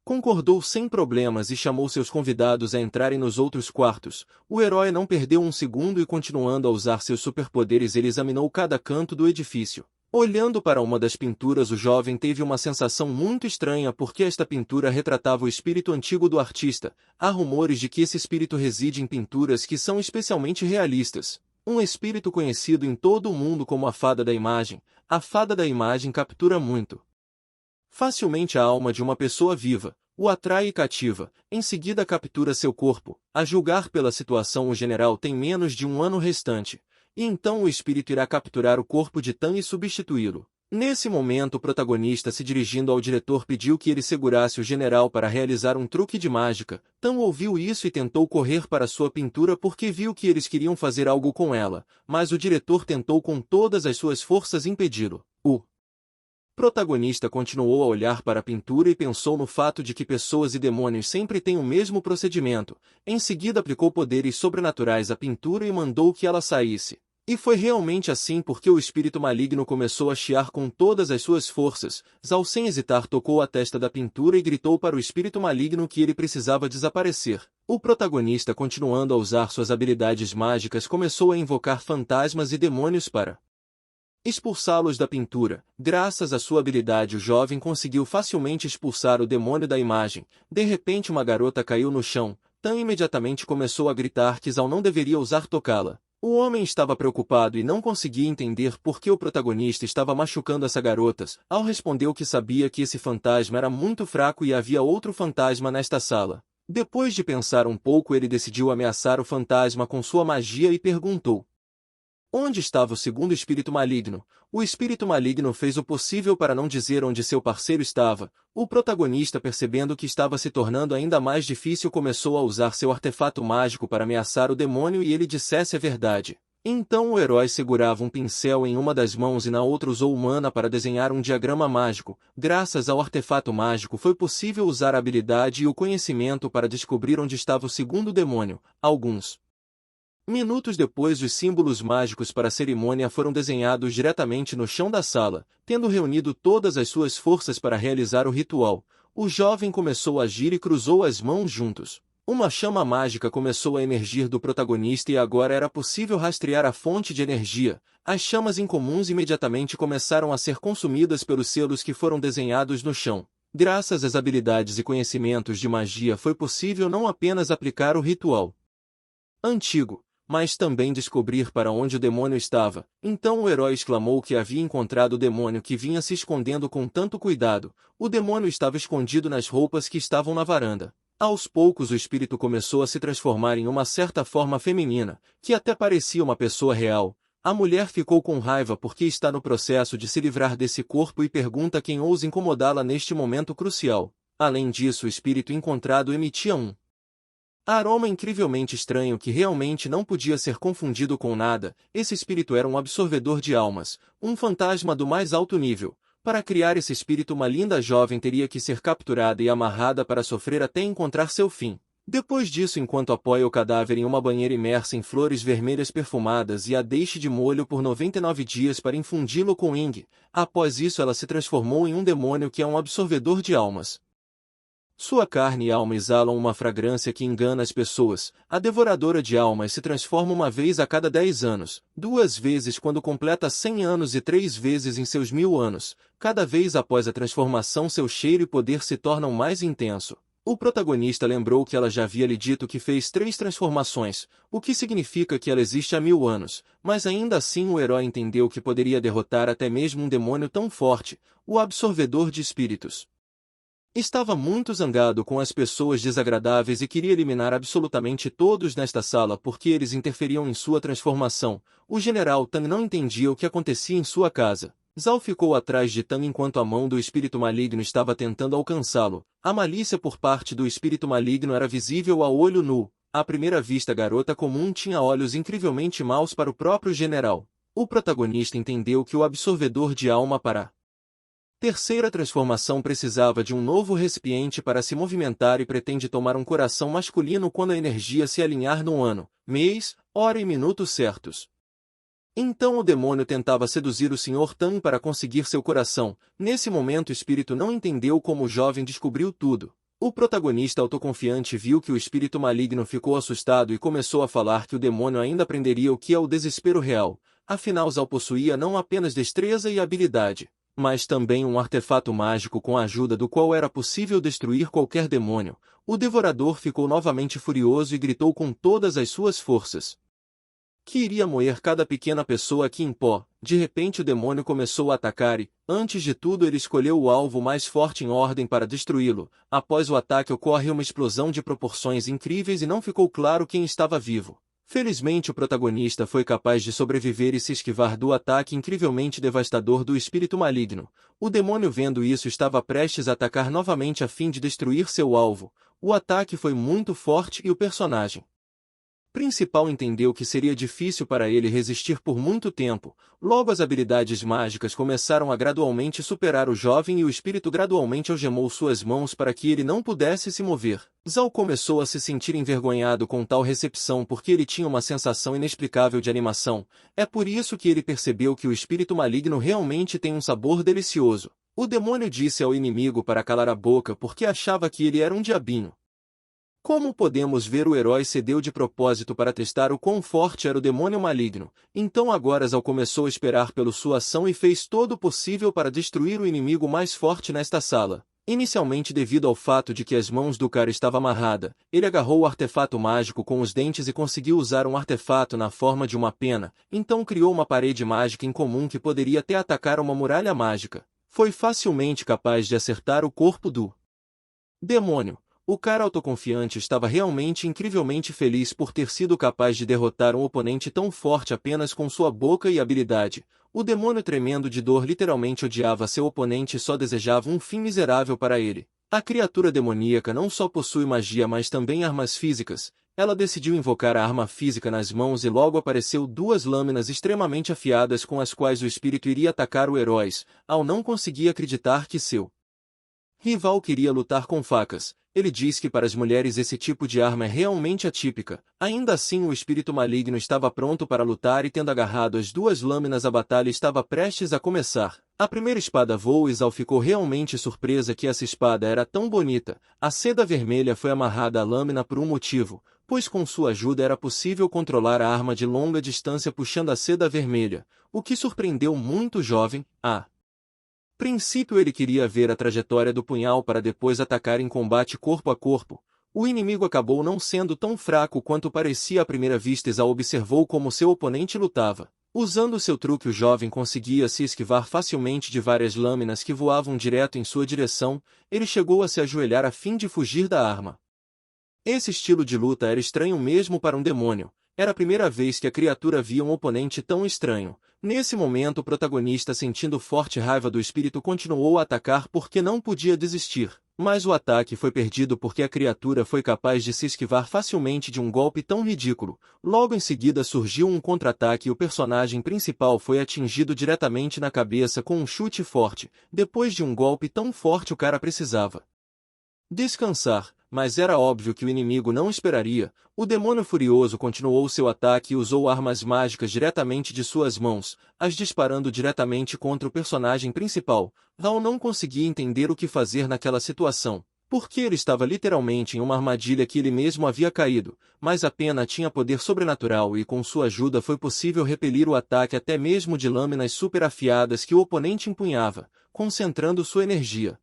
concordou sem problemas e chamou seus convidados a entrarem nos outros quartos. O herói não perdeu um segundo e, continuando a usar seus superpoderes, ele examinou cada canto do edifício. Olhando para uma das pinturas, o jovem teve uma sensação muito estranha porque esta pintura retratava o espírito antigo do artista. Há rumores de que esse espírito reside em pinturas que são especialmente realistas. Um espírito conhecido em todo o mundo como a Fada da Imagem. A Fada da Imagem captura muito facilmente a alma de uma pessoa viva, o atrai e cativa, em seguida captura seu corpo. A julgar pela situação, o general tem menos de um ano restante, e então o espírito irá capturar o corpo de Tang e substituí-lo. Nesse momento, o protagonista, se dirigindo ao diretor, pediu que ele segurasse o general para realizar um truque de mágica. Tang ouviu isso e tentou correr para sua pintura porque viu que eles queriam fazer algo com ela, mas o diretor tentou com todas as suas forças impedi-lo. O protagonista continuou a olhar para a pintura e pensou no fato de que pessoas e demônios sempre têm o mesmo procedimento. Em seguida aplicou poderes sobrenaturais à pintura e mandou que ela saísse. E foi realmente assim porque o espírito maligno começou a chiar com todas as suas forças. Zhao, sem hesitar, tocou a testa da pintura e gritou para o espírito maligno que ele precisava desaparecer. O protagonista, continuando a usar suas habilidades mágicas, começou a invocar fantasmas e demônios para expulsá-los da pintura. Graças à sua habilidade, o jovem conseguiu facilmente expulsar o demônio da imagem. De repente, uma garota caiu no chão. Tang imediatamente começou a gritar que Zhao não deveria ousar tocá-la. O homem estava preocupado e não conseguia entender por que o protagonista estava machucando essa garota. Ao respondeu que sabia que esse fantasma era muito fraco e havia outro fantasma nesta sala. Depois de pensar um pouco, ele decidiu ameaçar o fantasma com sua magia e perguntou Onde estava o segundo espírito maligno? O espírito maligno fez o possível para não dizer onde seu parceiro estava. O protagonista, percebendo que estava se tornando ainda mais difícil, começou a usar seu artefato mágico para ameaçar o demônio e ele dissesse a verdade. Então o herói segurava um pincel em uma das mãos e na outra usou mana para desenhar um diagrama mágico. Graças ao artefato mágico foi possível usar a habilidade e o conhecimento para descobrir onde estava o segundo demônio. Alguns minutos depois, os símbolos mágicos para a cerimônia foram desenhados diretamente no chão da sala. Tendo reunido todas as suas forças para realizar o ritual, o jovem começou a agir e cruzou as mãos juntos. Uma chama mágica começou a emergir do protagonista e agora era possível rastrear a fonte de energia. As chamas incomuns imediatamente começaram a ser consumidas pelos selos que foram desenhados no chão. Graças às habilidades e conhecimentos de magia foi possível não apenas aplicar o ritual antigo, mas também descobrir para onde o demônio estava. Então o herói exclamou que havia encontrado o demônio que vinha se escondendo com tanto cuidado. O demônio estava escondido nas roupas que estavam na varanda. Aos poucos o espírito começou a se transformar em uma certa forma feminina, que até parecia uma pessoa real. A mulher ficou com raiva porque está no processo de se livrar desse corpo e pergunta quem ousa incomodá-la neste momento crucial. Além disso, o espírito encontrado emitia um aroma incrivelmente estranho que realmente não podia ser confundido com nada. Esse espírito era um absorvedor de almas, um fantasma do mais alto nível. Para criar esse espírito, uma linda jovem teria que ser capturada e amarrada para sofrer até encontrar seu fim. Depois disso, enquanto apoia o cadáver em uma banheira imersa em flores vermelhas perfumadas e a deixe de molho por 99 dias para infundi-lo com Ing. Após isso, ela se transformou em um demônio que é um absorvedor de almas. Sua carne e alma exalam uma fragrância que engana as pessoas. A devoradora de almas se transforma uma vez a cada 10 anos, 2 vezes quando completa 100 anos e 3 vezes em seus 1000 anos. Cada vez após a transformação, seu cheiro e poder se tornam mais intenso. O protagonista lembrou que ela já havia lhe dito que fez 3 transformações, o que significa que ela existe há 1000 anos, mas ainda assim o herói entendeu que poderia derrotar até mesmo um demônio tão forte, o absorvedor de espíritos. Estava muito zangado com as pessoas desagradáveis e queria eliminar absolutamente todos nesta sala porque eles interferiam em sua transformação. O general Tang não entendia o que acontecia em sua casa. Zhao ficou atrás de Tang enquanto a mão do espírito maligno estava tentando alcançá-lo. A malícia por parte do espírito maligno era visível a olho nu. À primeira vista, a garota comum tinha olhos incrivelmente maus para o próprio general. O protagonista entendeu que o absorvedor de alma para a terceira transformação precisava de um novo recipiente para se movimentar e pretende tomar um coração masculino quando a energia se alinhar no ano, mês, hora e minuto certos. Então o demônio tentava seduzir o Sr. Tang para conseguir seu coração. Nesse momento o espírito não entendeu como o jovem descobriu tudo. O protagonista autoconfiante viu que o espírito maligno ficou assustado e começou a falar que o demônio ainda aprenderia o que é o desespero real. Afinal, Zhao possuía não apenas destreza e habilidade, mas também um artefato mágico com a ajuda do qual era possível destruir qualquer demônio. O devorador ficou novamente furioso e gritou com todas as suas forças que iria moer cada pequena pessoa aqui em pó. De repente o demônio começou a atacar e, antes de tudo, ele escolheu o alvo mais forte em ordem para destruí-lo. Após o ataque ocorre uma explosão de proporções incríveis e não ficou claro quem estava vivo. Felizmente o protagonista foi capaz de sobreviver e se esquivar do ataque incrivelmente devastador do espírito maligno. O demônio, vendo isso, estava prestes a atacar novamente a fim de destruir seu alvo. O ataque foi muito forte e o personagem principal entendeu que seria difícil para ele resistir por muito tempo. Logo as habilidades mágicas começaram a gradualmente superar o jovem e o espírito gradualmente algemou suas mãos para que ele não pudesse se mover. Zhao começou a se sentir envergonhado com tal recepção porque ele tinha uma sensação inexplicável de animação. É por isso que ele percebeu que o espírito maligno realmente tem um sabor delicioso. O demônio disse ao inimigo para calar a boca porque achava que ele era um diabinho. Como podemos ver, o herói cedeu de propósito para testar o quão forte era o demônio maligno. Então agora Zhao começou a esperar pela sua ação e fez todo o possível para destruir o inimigo mais forte nesta sala. Inicialmente, devido ao fato de que as mãos do cara estavam amarradas, ele agarrou o artefato mágico com os dentes e conseguiu usar um artefato na forma de uma pena. Então criou uma parede mágica incomum que poderia até atacar uma muralha mágica. Foi facilmente capaz de acertar o corpo do demônio. O cara autoconfiante estava realmente incrivelmente feliz por ter sido capaz de derrotar um oponente tão forte apenas com sua boca e habilidade. O demônio tremendo de dor literalmente odiava seu oponente e só desejava um fim miserável para ele. A criatura demoníaca não só possui magia mas também armas físicas. Ela decidiu invocar a arma física nas mãos e logo apareceu duas lâminas extremamente afiadas com as quais o espírito iria atacar o herói, ao não conseguir acreditar que seu rival queria lutar com facas. Ele diz que para as mulheres esse tipo de arma é realmente atípica. Ainda assim o espírito maligno estava pronto para lutar e tendo agarrado as duas lâminas a batalha estava prestes a começar. A primeira espada voou e Zal ficou realmente surpresa que essa espada era tão bonita. A seda vermelha foi amarrada à lâmina por um motivo, pois com sua ajuda era possível controlar a arma de longa distância puxando a seda vermelha, o que surpreendeu muito o jovem. Princípio ele queria ver a trajetória do punhal para depois atacar em combate corpo a corpo. O inimigo acabou não sendo tão fraco quanto parecia à primeira vista. Zal observou como seu oponente lutava. Usando seu truque o jovem conseguia se esquivar facilmente de várias lâminas que voavam direto em sua direção. Ele chegou a se ajoelhar a fim de fugir da arma. Esse estilo de luta era estranho mesmo para um demônio. Era a primeira vez que a criatura via um oponente tão estranho. Nesse momento o protagonista, sentindo forte raiva do espírito, continuou a atacar porque não podia desistir. Mas o ataque foi perdido porque a criatura foi capaz de se esquivar facilmente de um golpe tão ridículo. Logo em seguida surgiu um contra-ataque e o personagem principal foi atingido diretamente na cabeça com um chute forte. Depois de um golpe tão forte o cara precisava descansar, mas era óbvio que o inimigo não esperaria. O demônio furioso continuou seu ataque e usou armas mágicas diretamente de suas mãos, as disparando diretamente contra o personagem principal. Zal não conseguia entender o que fazer naquela situação, porque ele estava literalmente em uma armadilha que ele mesmo havia caído, mas a pena tinha poder sobrenatural e com sua ajuda foi possível repelir o ataque até mesmo de lâminas super afiadas que o oponente empunhava, concentrando sua energia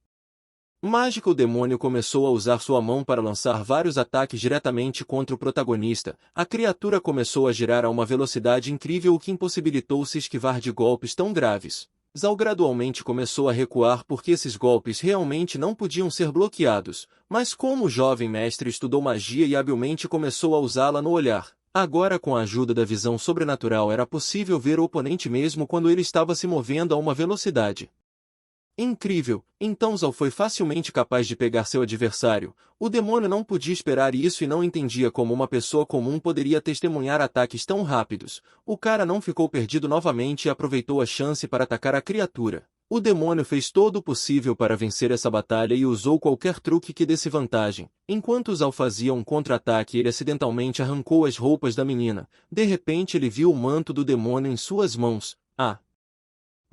mágica. O demônio começou a usar sua mão para lançar vários ataques diretamente contra o protagonista. A criatura começou a girar a uma velocidade incrível, o que impossibilitou se esquivar de golpes tão graves. Zal gradualmente começou a recuar porque esses golpes realmente não podiam ser bloqueados, mas como o jovem mestre estudou magia e habilmente começou a usá-la no olhar, agora com a ajuda da visão sobrenatural era possível ver o oponente mesmo quando ele estava se movendo a uma velocidade incrível. Então Zal foi facilmente capaz de pegar seu adversário. O demônio não podia esperar isso e não entendia como uma pessoa comum poderia testemunhar ataques tão rápidos. O cara não ficou perdido novamente e aproveitou a chance para atacar a criatura. O demônio fez todo o possível para vencer essa batalha e usou qualquer truque que desse vantagem. Enquanto Zal fazia um contra-ataque, ele acidentalmente arrancou as roupas da menina. De repente ele viu o manto do demônio em suas mãos.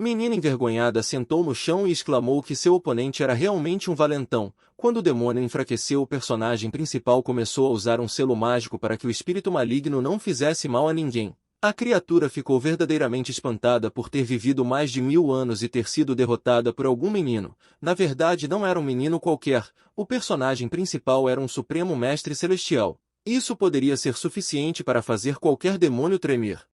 Menina envergonhada sentou no chão e exclamou que seu oponente era realmente um valentão. Quando o demônio enfraqueceu, o personagem principal começou a usar um selo mágico para que o espírito maligno não fizesse mal a ninguém. A criatura ficou verdadeiramente espantada por ter vivido mais de 1000 anos e ter sido derrotada por algum menino. Na verdade não era um menino qualquer, o personagem principal era um supremo mestre celestial. Isso poderia ser suficiente para fazer qualquer demônio tremer.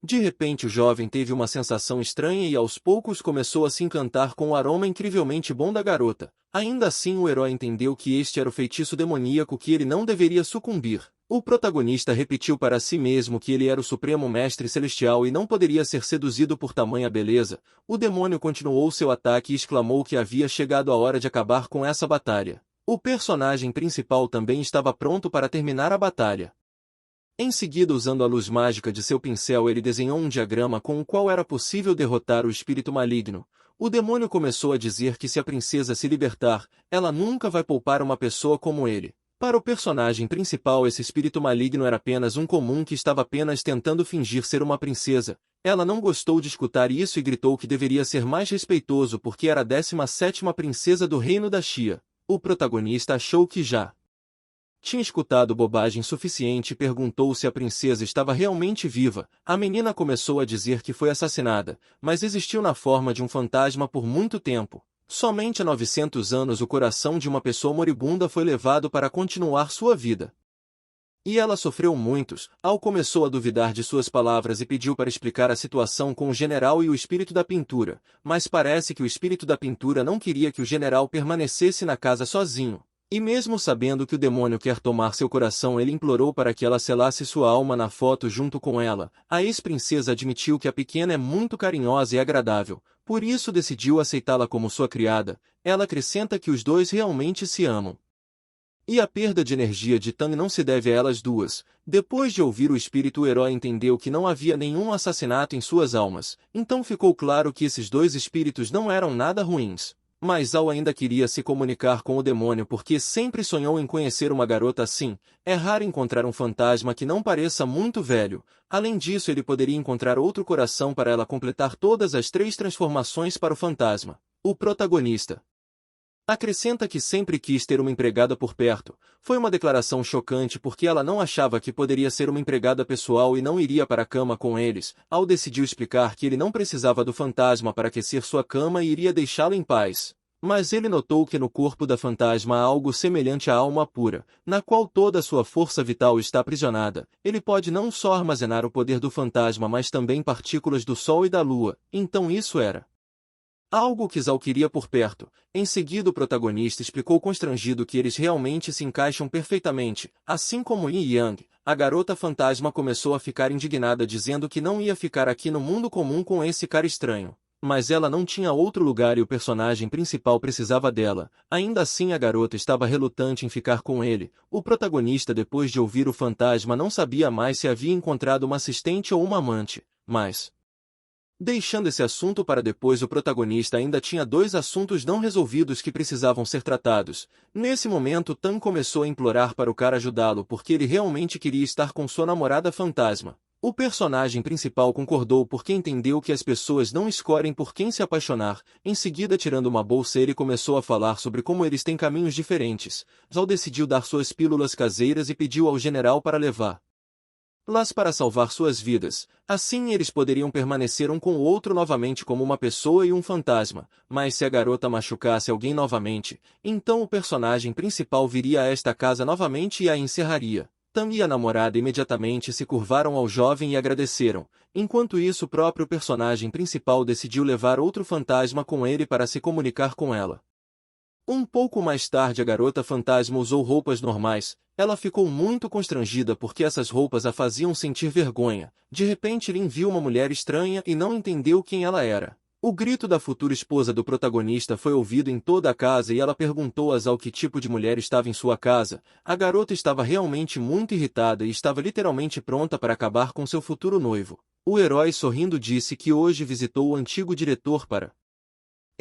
De repente o jovem teve uma sensação estranha e aos poucos começou a se encantar com o aroma incrivelmente bom da garota. Ainda assim o herói entendeu que este era o feitiço demoníaco que ele não deveria sucumbir. O protagonista repetiu para si mesmo que ele era o supremo mestre celestial e não poderia ser seduzido por tamanha beleza. O demônio continuou seu ataque e exclamou que havia chegado a hora de acabar com essa batalha. O personagem principal também estava pronto para terminar a batalha. Em seguida, usando a luz mágica de seu pincel, ele desenhou um diagrama com o qual era possível derrotar o espírito maligno. O demônio começou a dizer que se a princesa se libertar, ela nunca vai poupar uma pessoa como ele. Para o personagem principal, esse espírito maligno era apenas um comum que estava apenas tentando fingir ser uma princesa. Ela não gostou de escutar isso e gritou que deveria ser mais respeitoso porque era a 17ª princesa do reino da Xia. O protagonista achou que já tinha escutado bobagem suficiente e perguntou se a princesa estava realmente viva. A menina começou a dizer que foi assassinada, mas existiu na forma de um fantasma por muito tempo. Somente há 900 anos o coração de uma pessoa moribunda foi levado para continuar sua vida. E ela sofreu muitos. Al começou a duvidar de suas palavras e pediu para explicar a situação com o general e o espírito da pintura, mas parece que o espírito da pintura não queria que o general permanecesse na casa sozinho. E mesmo sabendo que o demônio quer tomar seu coração, ele implorou para que ela selasse sua alma na foto junto com ela. A ex-princesa admitiu que a pequena é muito carinhosa e agradável, por isso decidiu aceitá-la como sua criada. Ela acrescenta que os dois realmente se amam. E a perda de energia de Tang não se deve a elas duas. Depois de ouvir o espírito, o herói entendeu que não havia nenhum assassinato em suas almas, então ficou claro que esses dois espíritos não eram nada ruins. Mas Ao ainda queria se comunicar com o demônio porque sempre sonhou em conhecer uma garota assim. É raro encontrar um fantasma que não pareça muito velho. Além disso, ele poderia encontrar outro coração para ela completar todas as 3 transformações para o fantasma. O protagonista acrescenta que sempre quis ter uma empregada por perto. Foi uma declaração chocante porque ela não achava que poderia ser uma empregada pessoal e não iria para a cama com eles. Al decidiu explicar que ele não precisava do fantasma para aquecer sua cama e iria deixá-la em paz. Mas ele notou que no corpo da fantasma há algo semelhante à alma pura, na qual toda a sua força vital está aprisionada. Ele pode não só armazenar o poder do fantasma, mas também partículas do Sol e da Lua. Então isso era algo que Zal queria por perto. Em seguida, o protagonista explicou constrangido que eles realmente se encaixam perfeitamente. Assim como Yin e Yang, a garota fantasma começou a ficar indignada dizendo que não ia ficar aqui no mundo comum com esse cara estranho. Mas ela não tinha outro lugar e o personagem principal precisava dela. Ainda assim, a garota estava relutante em ficar com ele. O protagonista, depois de ouvir o fantasma, não sabia mais se havia encontrado uma assistente ou uma amante. Mas deixando esse assunto para depois, o protagonista ainda tinha 2 assuntos não resolvidos que precisavam ser tratados. Nesse momento, Tan começou a implorar para o cara ajudá-lo porque ele realmente queria estar com sua namorada fantasma. O personagem principal concordou porque entendeu que as pessoas não escolhem por quem se apaixonar. Em seguida, tirando uma bolsa, ele começou a falar sobre como eles têm caminhos diferentes. Zal decidiu dar suas pílulas caseiras e pediu ao general para levar las para salvar suas vidas. Assim eles poderiam permanecer um com o outro novamente como uma pessoa e um fantasma. Mas se a garota machucasse alguém novamente, então o personagem principal viria a esta casa novamente e a encerraria. Tam e a namorada imediatamente se curvaram ao jovem e agradeceram. Enquanto isso, o próprio personagem principal decidiu levar outro fantasma com ele para se comunicar com ela. Um pouco mais tarde, a garota fantasma usou roupas normais. Ela ficou muito constrangida porque essas roupas a faziam sentir vergonha. De repente, Lin viu uma mulher estranha e não entendeu quem ela era. O grito da futura esposa do protagonista foi ouvido em toda a casa e ela perguntou a Zal que tipo de mulher estava em sua casa. A garota estava realmente muito irritada e estava literalmente pronta para acabar com seu futuro noivo. O herói, sorrindo, disse que hoje visitou o antigo diretor para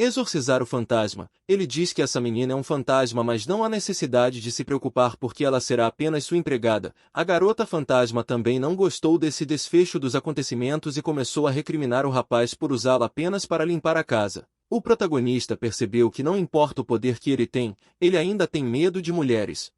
exorcizar o fantasma. Ele diz que essa menina é um fantasma, mas não há necessidade de se preocupar porque ela será apenas sua empregada. A garota fantasma também não gostou desse desfecho dos acontecimentos e começou a recriminar o rapaz por usá-la apenas para limpar a casa. O protagonista percebeu que não importa o poder que ele tem, ele ainda tem medo de mulheres.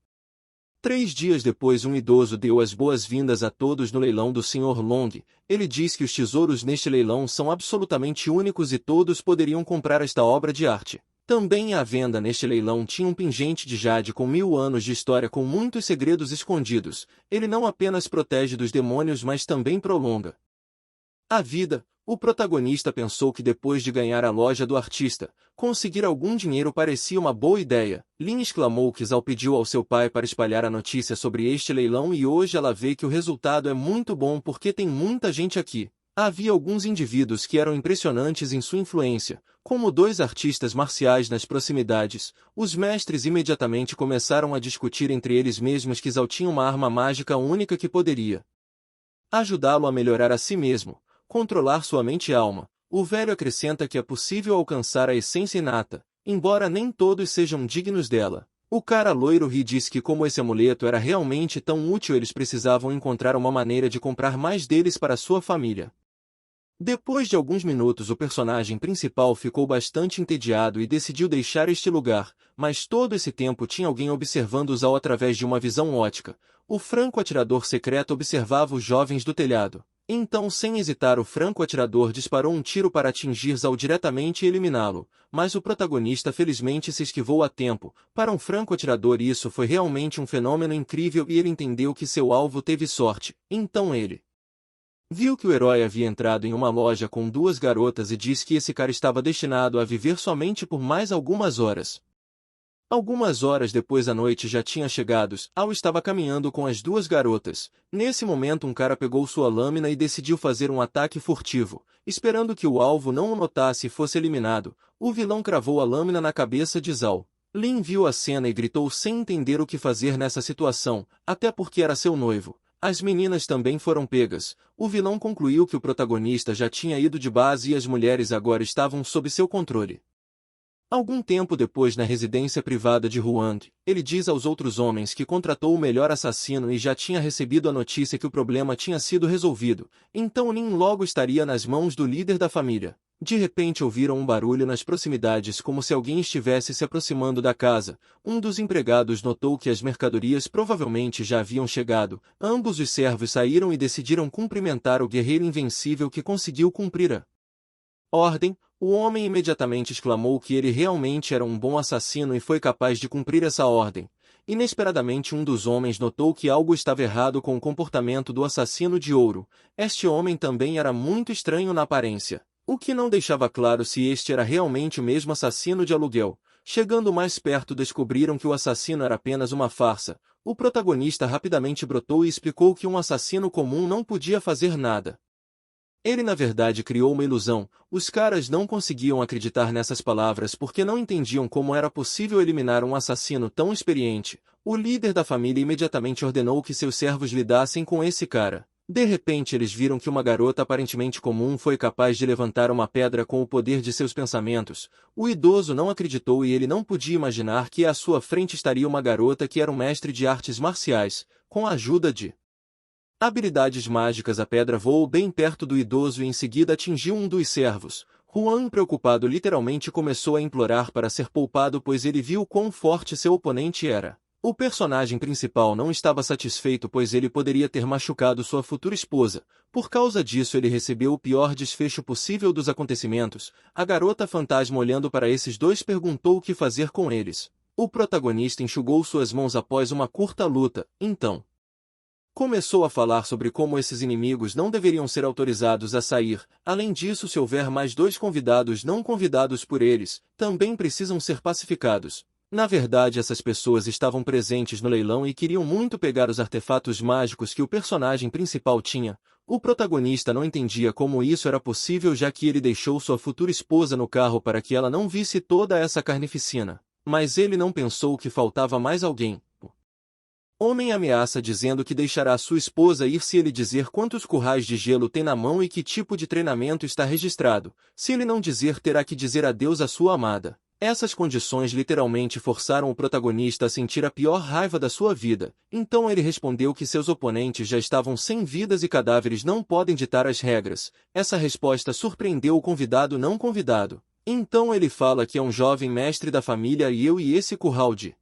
3 dias depois, um idoso deu as boas-vindas a todos no leilão do Sr. Long. Ele diz que os tesouros neste leilão são absolutamente únicos e todos poderiam comprar esta obra de arte. Também à venda neste leilão tinha um pingente de jade com 1000 anos de história com muitos segredos escondidos. Ele não apenas protege dos demônios, mas também prolonga a vida. O protagonista pensou que depois de ganhar a loja do artista, conseguir algum dinheiro parecia uma boa ideia. Lin exclamou que Zal pediu ao seu pai para espalhar a notícia sobre este leilão e hoje ela vê que o resultado é muito bom porque tem muita gente aqui. Havia alguns indivíduos que eram impressionantes em sua influência, como 2 artistas marciais nas proximidades. Os mestres imediatamente começaram a discutir entre eles mesmos que Zal tinha uma arma mágica única que poderia ajudá-lo a melhorar a si mesmo, controlar sua mente e alma. O velho acrescenta que é possível alcançar a essência inata, embora nem todos sejam dignos dela. O cara loiro ri e diz que como esse amuleto era realmente tão útil, eles precisavam encontrar uma maneira de comprar mais deles para sua família. Depois de alguns minutos, o personagem principal ficou bastante entediado e decidiu deixar este lugar, mas todo esse tempo tinha alguém observando Zal através de uma visão ótica. O franco-atirador secreto observava os jovens do telhado. Então, sem hesitar, o franco-atirador disparou um tiro para atingir Zal diretamente e eliminá-lo, mas o protagonista felizmente se esquivou a tempo. Para um franco-atirador isso foi realmente um fenômeno incrível e ele entendeu que seu alvo teve sorte. Então ele viu que o herói havia entrado em uma loja com 2 garotas e disse que esse cara estava destinado a viver somente por mais algumas horas. Algumas horas depois a noite já tinha chegado. Al estava caminhando com as duas garotas. Nesse momento um cara pegou sua lâmina e decidiu fazer um ataque furtivo. Esperando que o alvo não o notasse e fosse eliminado, o vilão cravou a lâmina na cabeça de Zhao. Lin viu a cena e gritou sem entender o que fazer nessa situação, até porque era seu noivo. As meninas também foram pegas. O vilão concluiu que o protagonista já tinha ido de base e as mulheres agora estavam sob seu controle. Algum tempo depois na residência privada de Huang, ele diz aos outros homens que contratou o melhor assassino e já tinha recebido a notícia que o problema tinha sido resolvido, então Lin logo estaria nas mãos do líder da família. De repente ouviram um barulho nas proximidades como se alguém estivesse se aproximando da casa. Um dos empregados notou que as mercadorias provavelmente já haviam chegado. Ambos os servos saíram e decidiram cumprimentar o guerreiro invencível que conseguiu cumprir a ordem. O homem imediatamente exclamou que ele realmente era um bom assassino e foi capaz de cumprir essa ordem. Inesperadamente um dos homens notou que algo estava errado com o comportamento do assassino de ouro. Este homem também era muito estranho na aparência, o que não deixava claro se este era realmente o mesmo assassino de aluguel. Chegando mais perto descobriram que o assassino era apenas uma farsa. O protagonista rapidamente brotou e explicou que um assassino comum não podia fazer nada. Ele na verdade criou uma ilusão. Os caras não conseguiam acreditar nessas palavras porque não entendiam como era possível eliminar um assassino tão experiente. O líder da família imediatamente ordenou que seus servos lidassem com esse cara. De repente eles viram que uma garota aparentemente comum foi capaz de levantar uma pedra com o poder de seus pensamentos. O idoso não acreditou e ele não podia imaginar que à sua frente estaria uma garota que era um mestre de artes marciais. Com a ajuda de habilidades mágicas, a pedra voou bem perto do idoso e em seguida atingiu um dos servos. Huang, preocupado, literalmente começou a implorar para ser poupado, pois ele viu quão forte seu oponente era. O personagem principal não estava satisfeito, pois ele poderia ter machucado sua futura esposa. Por causa disso ele recebeu o pior desfecho possível dos acontecimentos. A garota fantasma, olhando para esses dois, perguntou o que fazer com eles. O protagonista enxugou suas mãos após uma curta luta. Então começou a falar sobre como esses inimigos não deveriam ser autorizados a sair. Além disso, se houver mais dois convidados não convidados por eles, também precisam ser pacificados. Na verdade, essas pessoas estavam presentes no leilão e queriam muito pegar os artefatos mágicos que o personagem principal tinha. O protagonista não entendia como isso era possível, já que ele deixou sua futura esposa no carro para que ela não visse toda essa carnificina. Mas ele não pensou que faltava mais alguém. Homem ameaça dizendo que deixará sua esposa ir se ele dizer quantos currais de gelo tem na mão e que tipo de treinamento está registrado. Se ele não dizer, terá que dizer adeus à sua amada. Essas condições literalmente forçaram o protagonista a sentir a pior raiva da sua vida. Então ele respondeu que seus oponentes já estavam sem vidas e cadáveres não podem ditar as regras. Essa resposta surpreendeu o convidado não convidado. Então ele fala que é um jovem mestre da família e esse curral de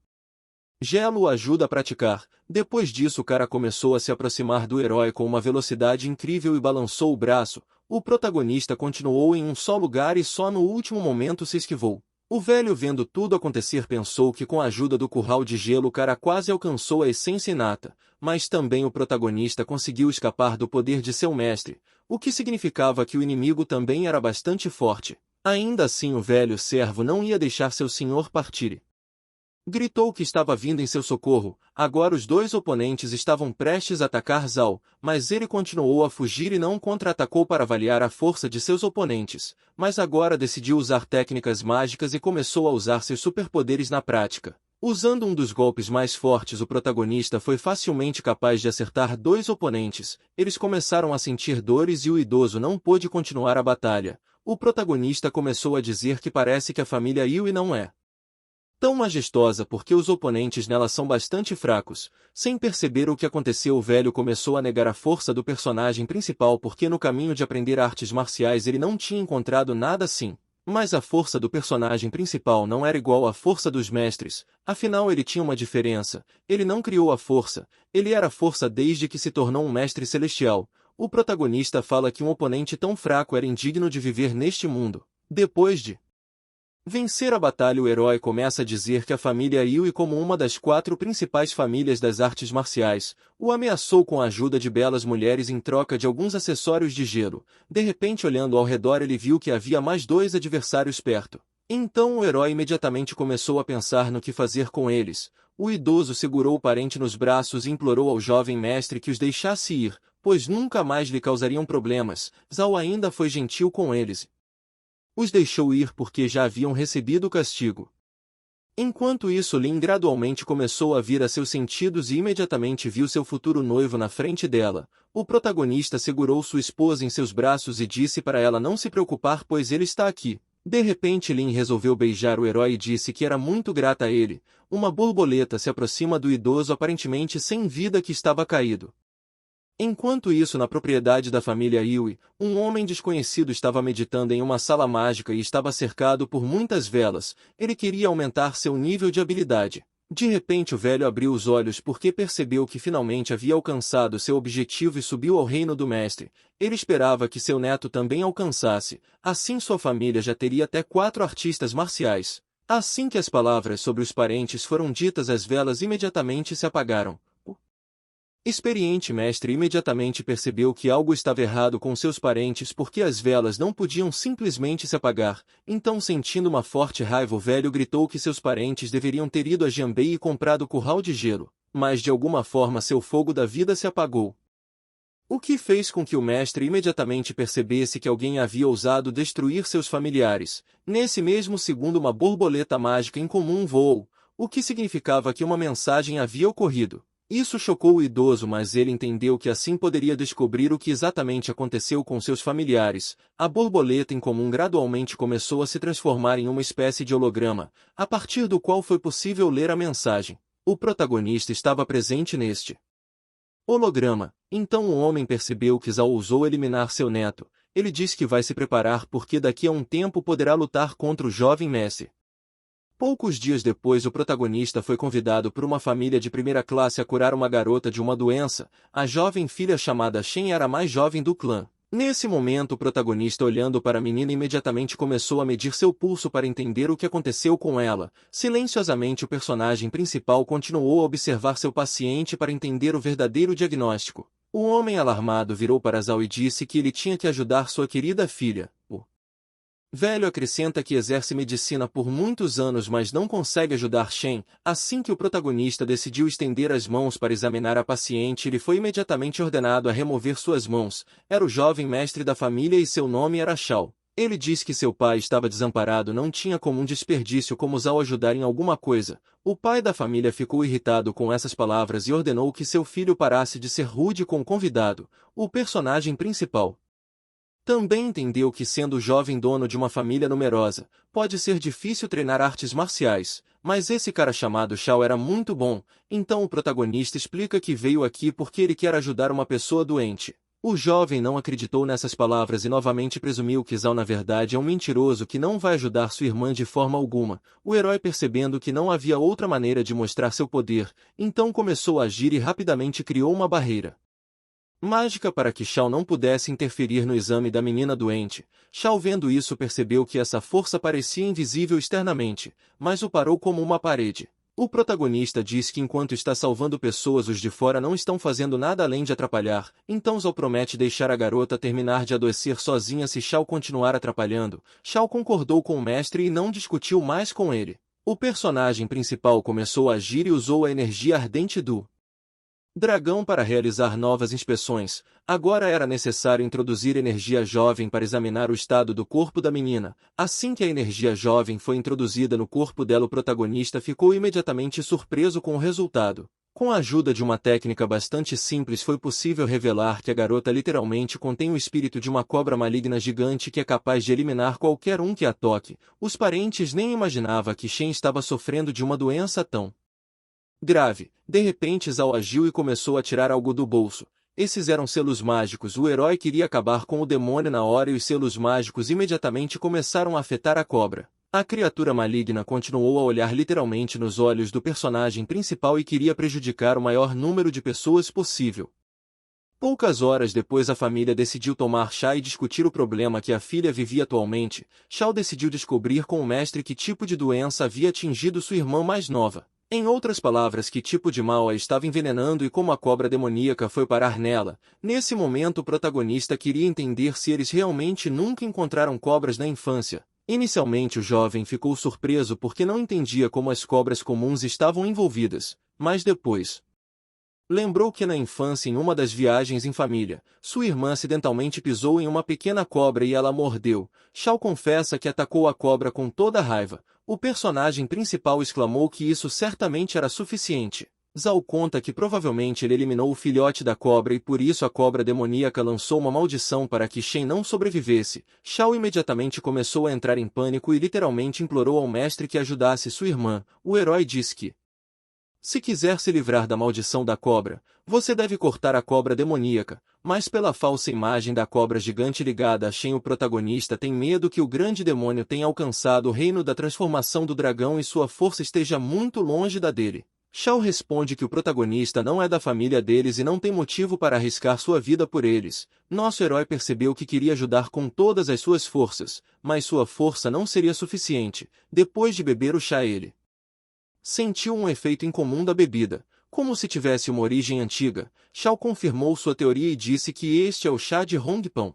gelo o ajuda a praticar. Depois disso o cara começou a se aproximar do herói com uma velocidade incrível e balançou o braço. O protagonista continuou em um só lugar e só no último momento se esquivou. O velho, vendo tudo acontecer, pensou que com a ajuda do curral de gelo o cara quase alcançou a essência inata, mas também o protagonista conseguiu escapar do poder de seu mestre, o que significava que o inimigo também era bastante forte. Ainda assim o velho servo não ia deixar seu senhor partir. Gritou que estava vindo em seu socorro. Agora os dois oponentes estavam prestes a atacar Zhao, mas ele continuou a fugir e não contra-atacou para avaliar a força de seus oponentes, mas agora decidiu usar técnicas mágicas e começou a usar seus superpoderes na prática. Usando um dos golpes mais fortes, o protagonista foi facilmente capaz de acertar dois oponentes. Eles começaram a sentir dores e o idoso não pôde continuar a batalha. O protagonista começou a dizer que parece que a família Yui não é tão majestosa porque os oponentes nela são bastante fracos. Sem perceber o que aconteceu, o velho começou a negar a força do personagem principal porque no caminho de aprender artes marciais ele não tinha encontrado nada assim. Mas a força do personagem principal não era igual à força dos mestres, afinal ele tinha uma diferença. Ele não criou a força, ele era a força desde que se tornou um mestre celestial. O protagonista fala que um oponente tão fraco era indigno de viver neste mundo. Depois de vencer a batalha, o herói começa a dizer que a família Yui, como uma das 4 principais famílias das artes marciais, o ameaçou com a ajuda de belas mulheres em troca de alguns acessórios de gelo. De repente, olhando ao redor, ele viu que havia mais 2 adversários perto. Então o herói imediatamente começou a pensar no que fazer com eles. O idoso segurou o parente nos braços e implorou ao jovem mestre que os deixasse ir, pois nunca mais lhe causariam problemas. Zhao ainda foi gentil com eles. Os deixou ir porque já haviam recebido o castigo. Enquanto isso, Lin gradualmente começou a vir a seus sentidos e imediatamente viu seu futuro noivo na frente dela. O protagonista segurou sua esposa em seus braços e disse para ela não se preocupar, pois ele está aqui. De repente, Lin resolveu beijar o herói e disse que era muito grata a ele. Uma borboleta se aproxima do idoso aparentemente sem vida que estava caído. Enquanto isso, na propriedade da família Yui, um homem desconhecido estava meditando em uma sala mágica e estava cercado por muitas velas. Ele queria aumentar seu nível de habilidade. De repente, o velho abriu os olhos porque percebeu que finalmente havia alcançado seu objetivo e subiu ao reino do mestre. Ele esperava que seu neto também alcançasse. Assim, sua família já teria até 4 artistas marciais. Assim que as palavras sobre os parentes foram ditas, as velas imediatamente se apagaram. Experiente mestre imediatamente percebeu que algo estava errado com seus parentes porque as velas não podiam simplesmente se apagar. Então, sentindo uma forte raiva, o velho gritou que seus parentes deveriam ter ido a Jianbei e comprado curral de gelo. Mas de alguma forma seu fogo da vida se apagou. O que fez com que o mestre imediatamente percebesse que alguém havia ousado destruir seus familiares. Nesse mesmo segundo, uma borboleta mágica incomum voou, o que significava que uma mensagem havia ocorrido. Isso chocou o idoso, mas ele entendeu que assim poderia descobrir o que exatamente aconteceu com seus familiares. A borboleta incomum gradualmente começou a se transformar em uma espécie de holograma, a partir do qual foi possível ler a mensagem. O protagonista estava presente neste holograma. Então o homem percebeu que Zhao ousou eliminar seu neto. Ele disse que vai se preparar porque daqui a um tempo poderá lutar contra o jovem mestre. Poucos dias depois, o protagonista foi convidado por uma família de primeira classe a curar uma garota de uma doença. A jovem filha chamada Shen era a mais jovem do clã. Nesse momento, o protagonista, olhando para a menina, imediatamente começou a medir seu pulso para entender o que aconteceu com ela. Silenciosamente, o personagem principal continuou a observar seu paciente para entender o verdadeiro diagnóstico. O homem alarmado virou para Zhao e disse que ele tinha que ajudar sua querida filha. O velho acrescenta que exerce medicina por muitos anos, mas não consegue ajudar Shen. Assim que o protagonista decidiu estender as mãos para examinar a paciente, ele foi imediatamente ordenado a remover suas mãos. Era o jovem mestre da família e seu nome era Shao. Ele disse que seu pai estava desamparado, não tinha como um desperdício como Zhao ajudar em alguma coisa. O pai da família ficou irritado com essas palavras e ordenou que seu filho parasse de ser rude com o convidado. O personagem principal também entendeu que, sendo o jovem dono de uma família numerosa, pode ser difícil treinar artes marciais, mas esse cara chamado Shao era muito bom. Então o protagonista explica que veio aqui porque ele quer ajudar uma pessoa doente. O jovem não acreditou nessas palavras e novamente presumiu que Zhao na verdade é um mentiroso que não vai ajudar sua irmã de forma alguma. O herói, percebendo que não havia outra maneira de mostrar seu poder, então começou a agir e rapidamente criou uma barreira mágica para que Shao não pudesse interferir no exame da menina doente. Shao, vendo isso, percebeu que essa força parecia invisível externamente, mas o parou como uma parede. O protagonista diz que enquanto está salvando pessoas, os de fora não estão fazendo nada além de atrapalhar. Então Zhao promete deixar a garota terminar de adoecer sozinha se Shao continuar atrapalhando. Shao concordou com o mestre e não discutiu mais com ele. O personagem principal começou a agir e usou a energia ardente do dragão para realizar novas inspeções. Agora era necessário introduzir energia jovem para examinar o estado do corpo da menina. Assim que a energia jovem foi introduzida no corpo dela, o protagonista ficou imediatamente surpreso com o resultado. Com a ajuda de uma técnica bastante simples, foi possível revelar que a garota literalmente contém o espírito de uma cobra maligna gigante que é capaz de eliminar qualquer um que a toque. Os parentes nem imaginavam que Shen estava sofrendo de uma doença tão grave. De repente Zhao agiu e começou a tirar algo do bolso. Esses eram selos mágicos. O herói queria acabar com o demônio na hora e os selos mágicos imediatamente começaram a afetar a cobra. A criatura maligna continuou a olhar literalmente nos olhos do personagem principal e queria prejudicar o maior número de pessoas possível. Poucas horas depois, a família decidiu tomar chá e discutir o problema que a filha vivia atualmente. Shao decidiu descobrir com o mestre que tipo de doença havia atingido sua irmã mais nova. Em outras palavras, que tipo de mal a estava envenenando e como a cobra demoníaca foi parar nela. Nesse momento, o protagonista queria entender se eles realmente nunca encontraram cobras na infância. Inicialmente o jovem ficou surpreso porque não entendia como as cobras comuns estavam envolvidas, mas depois lembrou que na infância, em uma das viagens em família, sua irmã acidentalmente pisou em uma pequena cobra e ela mordeu. Shao confessa que atacou a cobra com toda a raiva. O personagem principal exclamou que isso certamente era suficiente. Zhao conta que provavelmente ele eliminou o filhote da cobra e por isso a cobra demoníaca lançou uma maldição para que Shen não sobrevivesse. Shao imediatamente começou a entrar em pânico e literalmente implorou ao mestre que ajudasse sua irmã. O herói disse que se quiser se livrar da maldição da cobra, você deve cortar a cobra demoníaca, mas pela falsa imagem da cobra gigante ligada a Shen, o protagonista tem medo que o grande demônio tenha alcançado o reino da transformação do dragão e sua força esteja muito longe da dele. Shao responde que o protagonista não é da família deles e não tem motivo para arriscar sua vida por eles. Nosso herói percebeu que queria ajudar com todas as suas forças, mas sua força não seria suficiente. Depois de beber o chá ele sentiu um efeito incomum da bebida, como se tivesse uma origem antiga. Shao confirmou sua teoria e disse que este é o chá de Hongpão.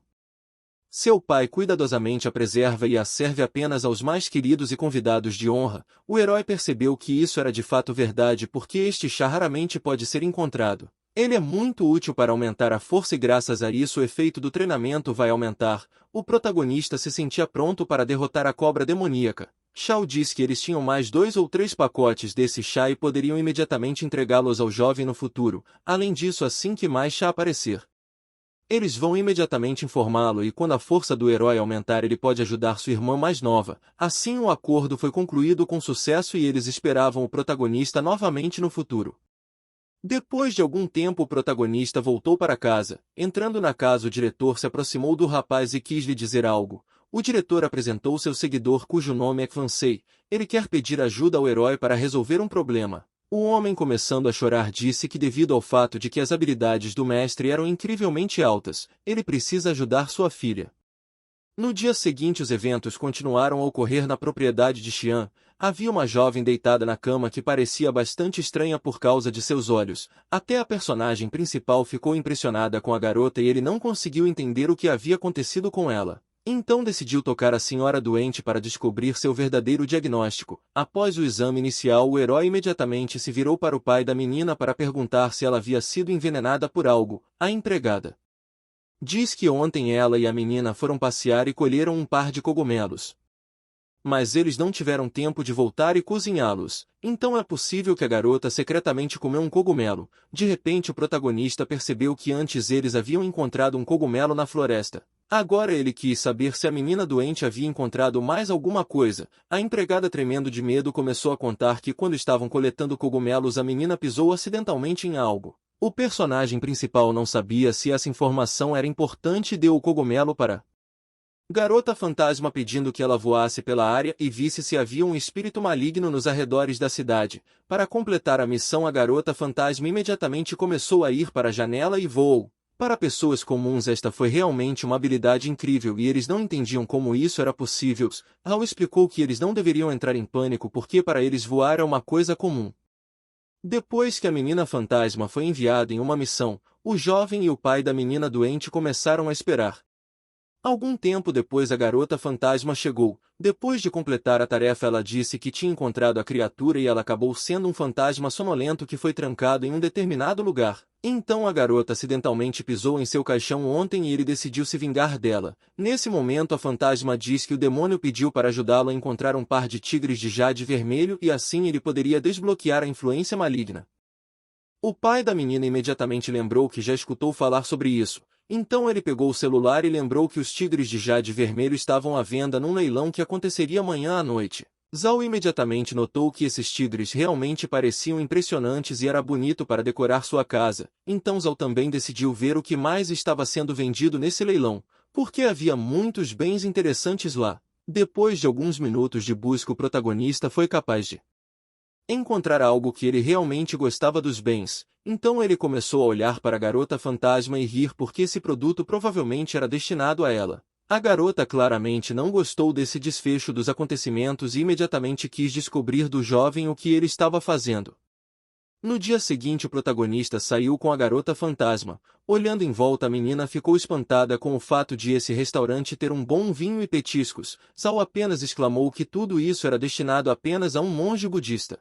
Seu pai cuidadosamente a preserva e a serve apenas aos mais queridos e convidados de honra. O herói percebeu que isso era de fato verdade porque este chá raramente pode ser encontrado. Ele é muito útil para aumentar a força e graças a isso o efeito do treinamento vai aumentar. O protagonista se sentia pronto para derrotar a cobra demoníaca. Shao diz que eles tinham mais 2 ou 3 pacotes desse chá e poderiam imediatamente entregá-los ao jovem no futuro. Além disso, assim que mais chá aparecer, eles vão imediatamente informá-lo e quando a força do herói aumentar ele pode ajudar sua irmã mais nova. Assim o acordo foi concluído com sucesso e eles esperavam o protagonista novamente no futuro. Depois de algum tempo o protagonista voltou para casa. Entrando na casa o diretor se aproximou do rapaz e quis lhe dizer algo. O diretor apresentou seu seguidor cujo nome é Kwansei. Ele quer pedir ajuda ao herói para resolver um problema. O homem começando a chorar disse que devido ao fato de que as habilidades do mestre eram incrivelmente altas, ele precisa ajudar sua filha. No dia seguinte os eventos continuaram a ocorrer na propriedade de Xian. Havia uma jovem deitada na cama que parecia bastante estranha por causa de seus olhos. Até a personagem principal ficou impressionada com a garota e ele não conseguiu entender o que havia acontecido com ela. Então decidiu tocar a senhora doente para descobrir seu verdadeiro diagnóstico. Após o exame inicial, o herói imediatamente se virou para o pai da menina para perguntar se ela havia sido envenenada por algo. A empregada diz que ontem ela e a menina foram passear e colheram um par de cogumelos. Mas eles não tiveram tempo de voltar e cozinhá-los. Então é possível que a garota secretamente comeu um cogumelo. De repente o protagonista percebeu que antes eles haviam encontrado um cogumelo na floresta. Agora ele quis saber se a menina doente havia encontrado mais alguma coisa. A empregada, tremendo de medo, começou a contar que quando estavam coletando cogumelos a menina pisou acidentalmente em algo. O personagem principal não sabia se essa informação era importante e deu o cogumelo para garota fantasma pedindo que ela voasse pela área e visse se havia um espírito maligno nos arredores da cidade. Para completar a missão, a garota fantasma imediatamente começou a ir para a janela e voou. Para pessoas comuns esta foi realmente uma habilidade incrível e eles não entendiam como isso era possível. Hao explicou que eles não deveriam entrar em pânico porque para eles voar é uma coisa comum. Depois que a menina fantasma foi enviada em uma missão, o jovem e o pai da menina doente começaram a esperar. Algum tempo depois a garota fantasma chegou. Depois de completar a tarefa ela disse que tinha encontrado a criatura e ela acabou sendo um fantasma sonolento que foi trancado em um determinado lugar. Então a garota acidentalmente pisou em seu caixão ontem e ele decidiu se vingar dela. Nesse momento a fantasma diz que o demônio pediu para ajudá-lo a encontrar um par de tigres de jade vermelho e assim ele poderia desbloquear a influência maligna. O pai da menina imediatamente lembrou que já escutou falar sobre isso. Então ele pegou o celular e lembrou que os tigres de jade vermelho estavam à venda num leilão que aconteceria amanhã à noite. Zhao imediatamente notou que esses tigres realmente pareciam impressionantes e era bonito para decorar sua casa. Então Zhao também decidiu ver o que mais estava sendo vendido nesse leilão, porque havia muitos bens interessantes lá. Depois de alguns minutos de busca o protagonista foi capaz de encontrar algo que ele realmente gostava dos bens. Então ele começou a olhar para a garota fantasma e rir porque esse produto provavelmente era destinado a ela. A garota claramente não gostou desse desfecho dos acontecimentos e imediatamente quis descobrir do jovem o que ele estava fazendo. No dia seguinte o protagonista saiu com a garota fantasma. Olhando em volta a menina ficou espantada com o fato de esse restaurante ter um bom vinho e petiscos. Saul apenas exclamou que tudo isso era destinado apenas a um monge budista.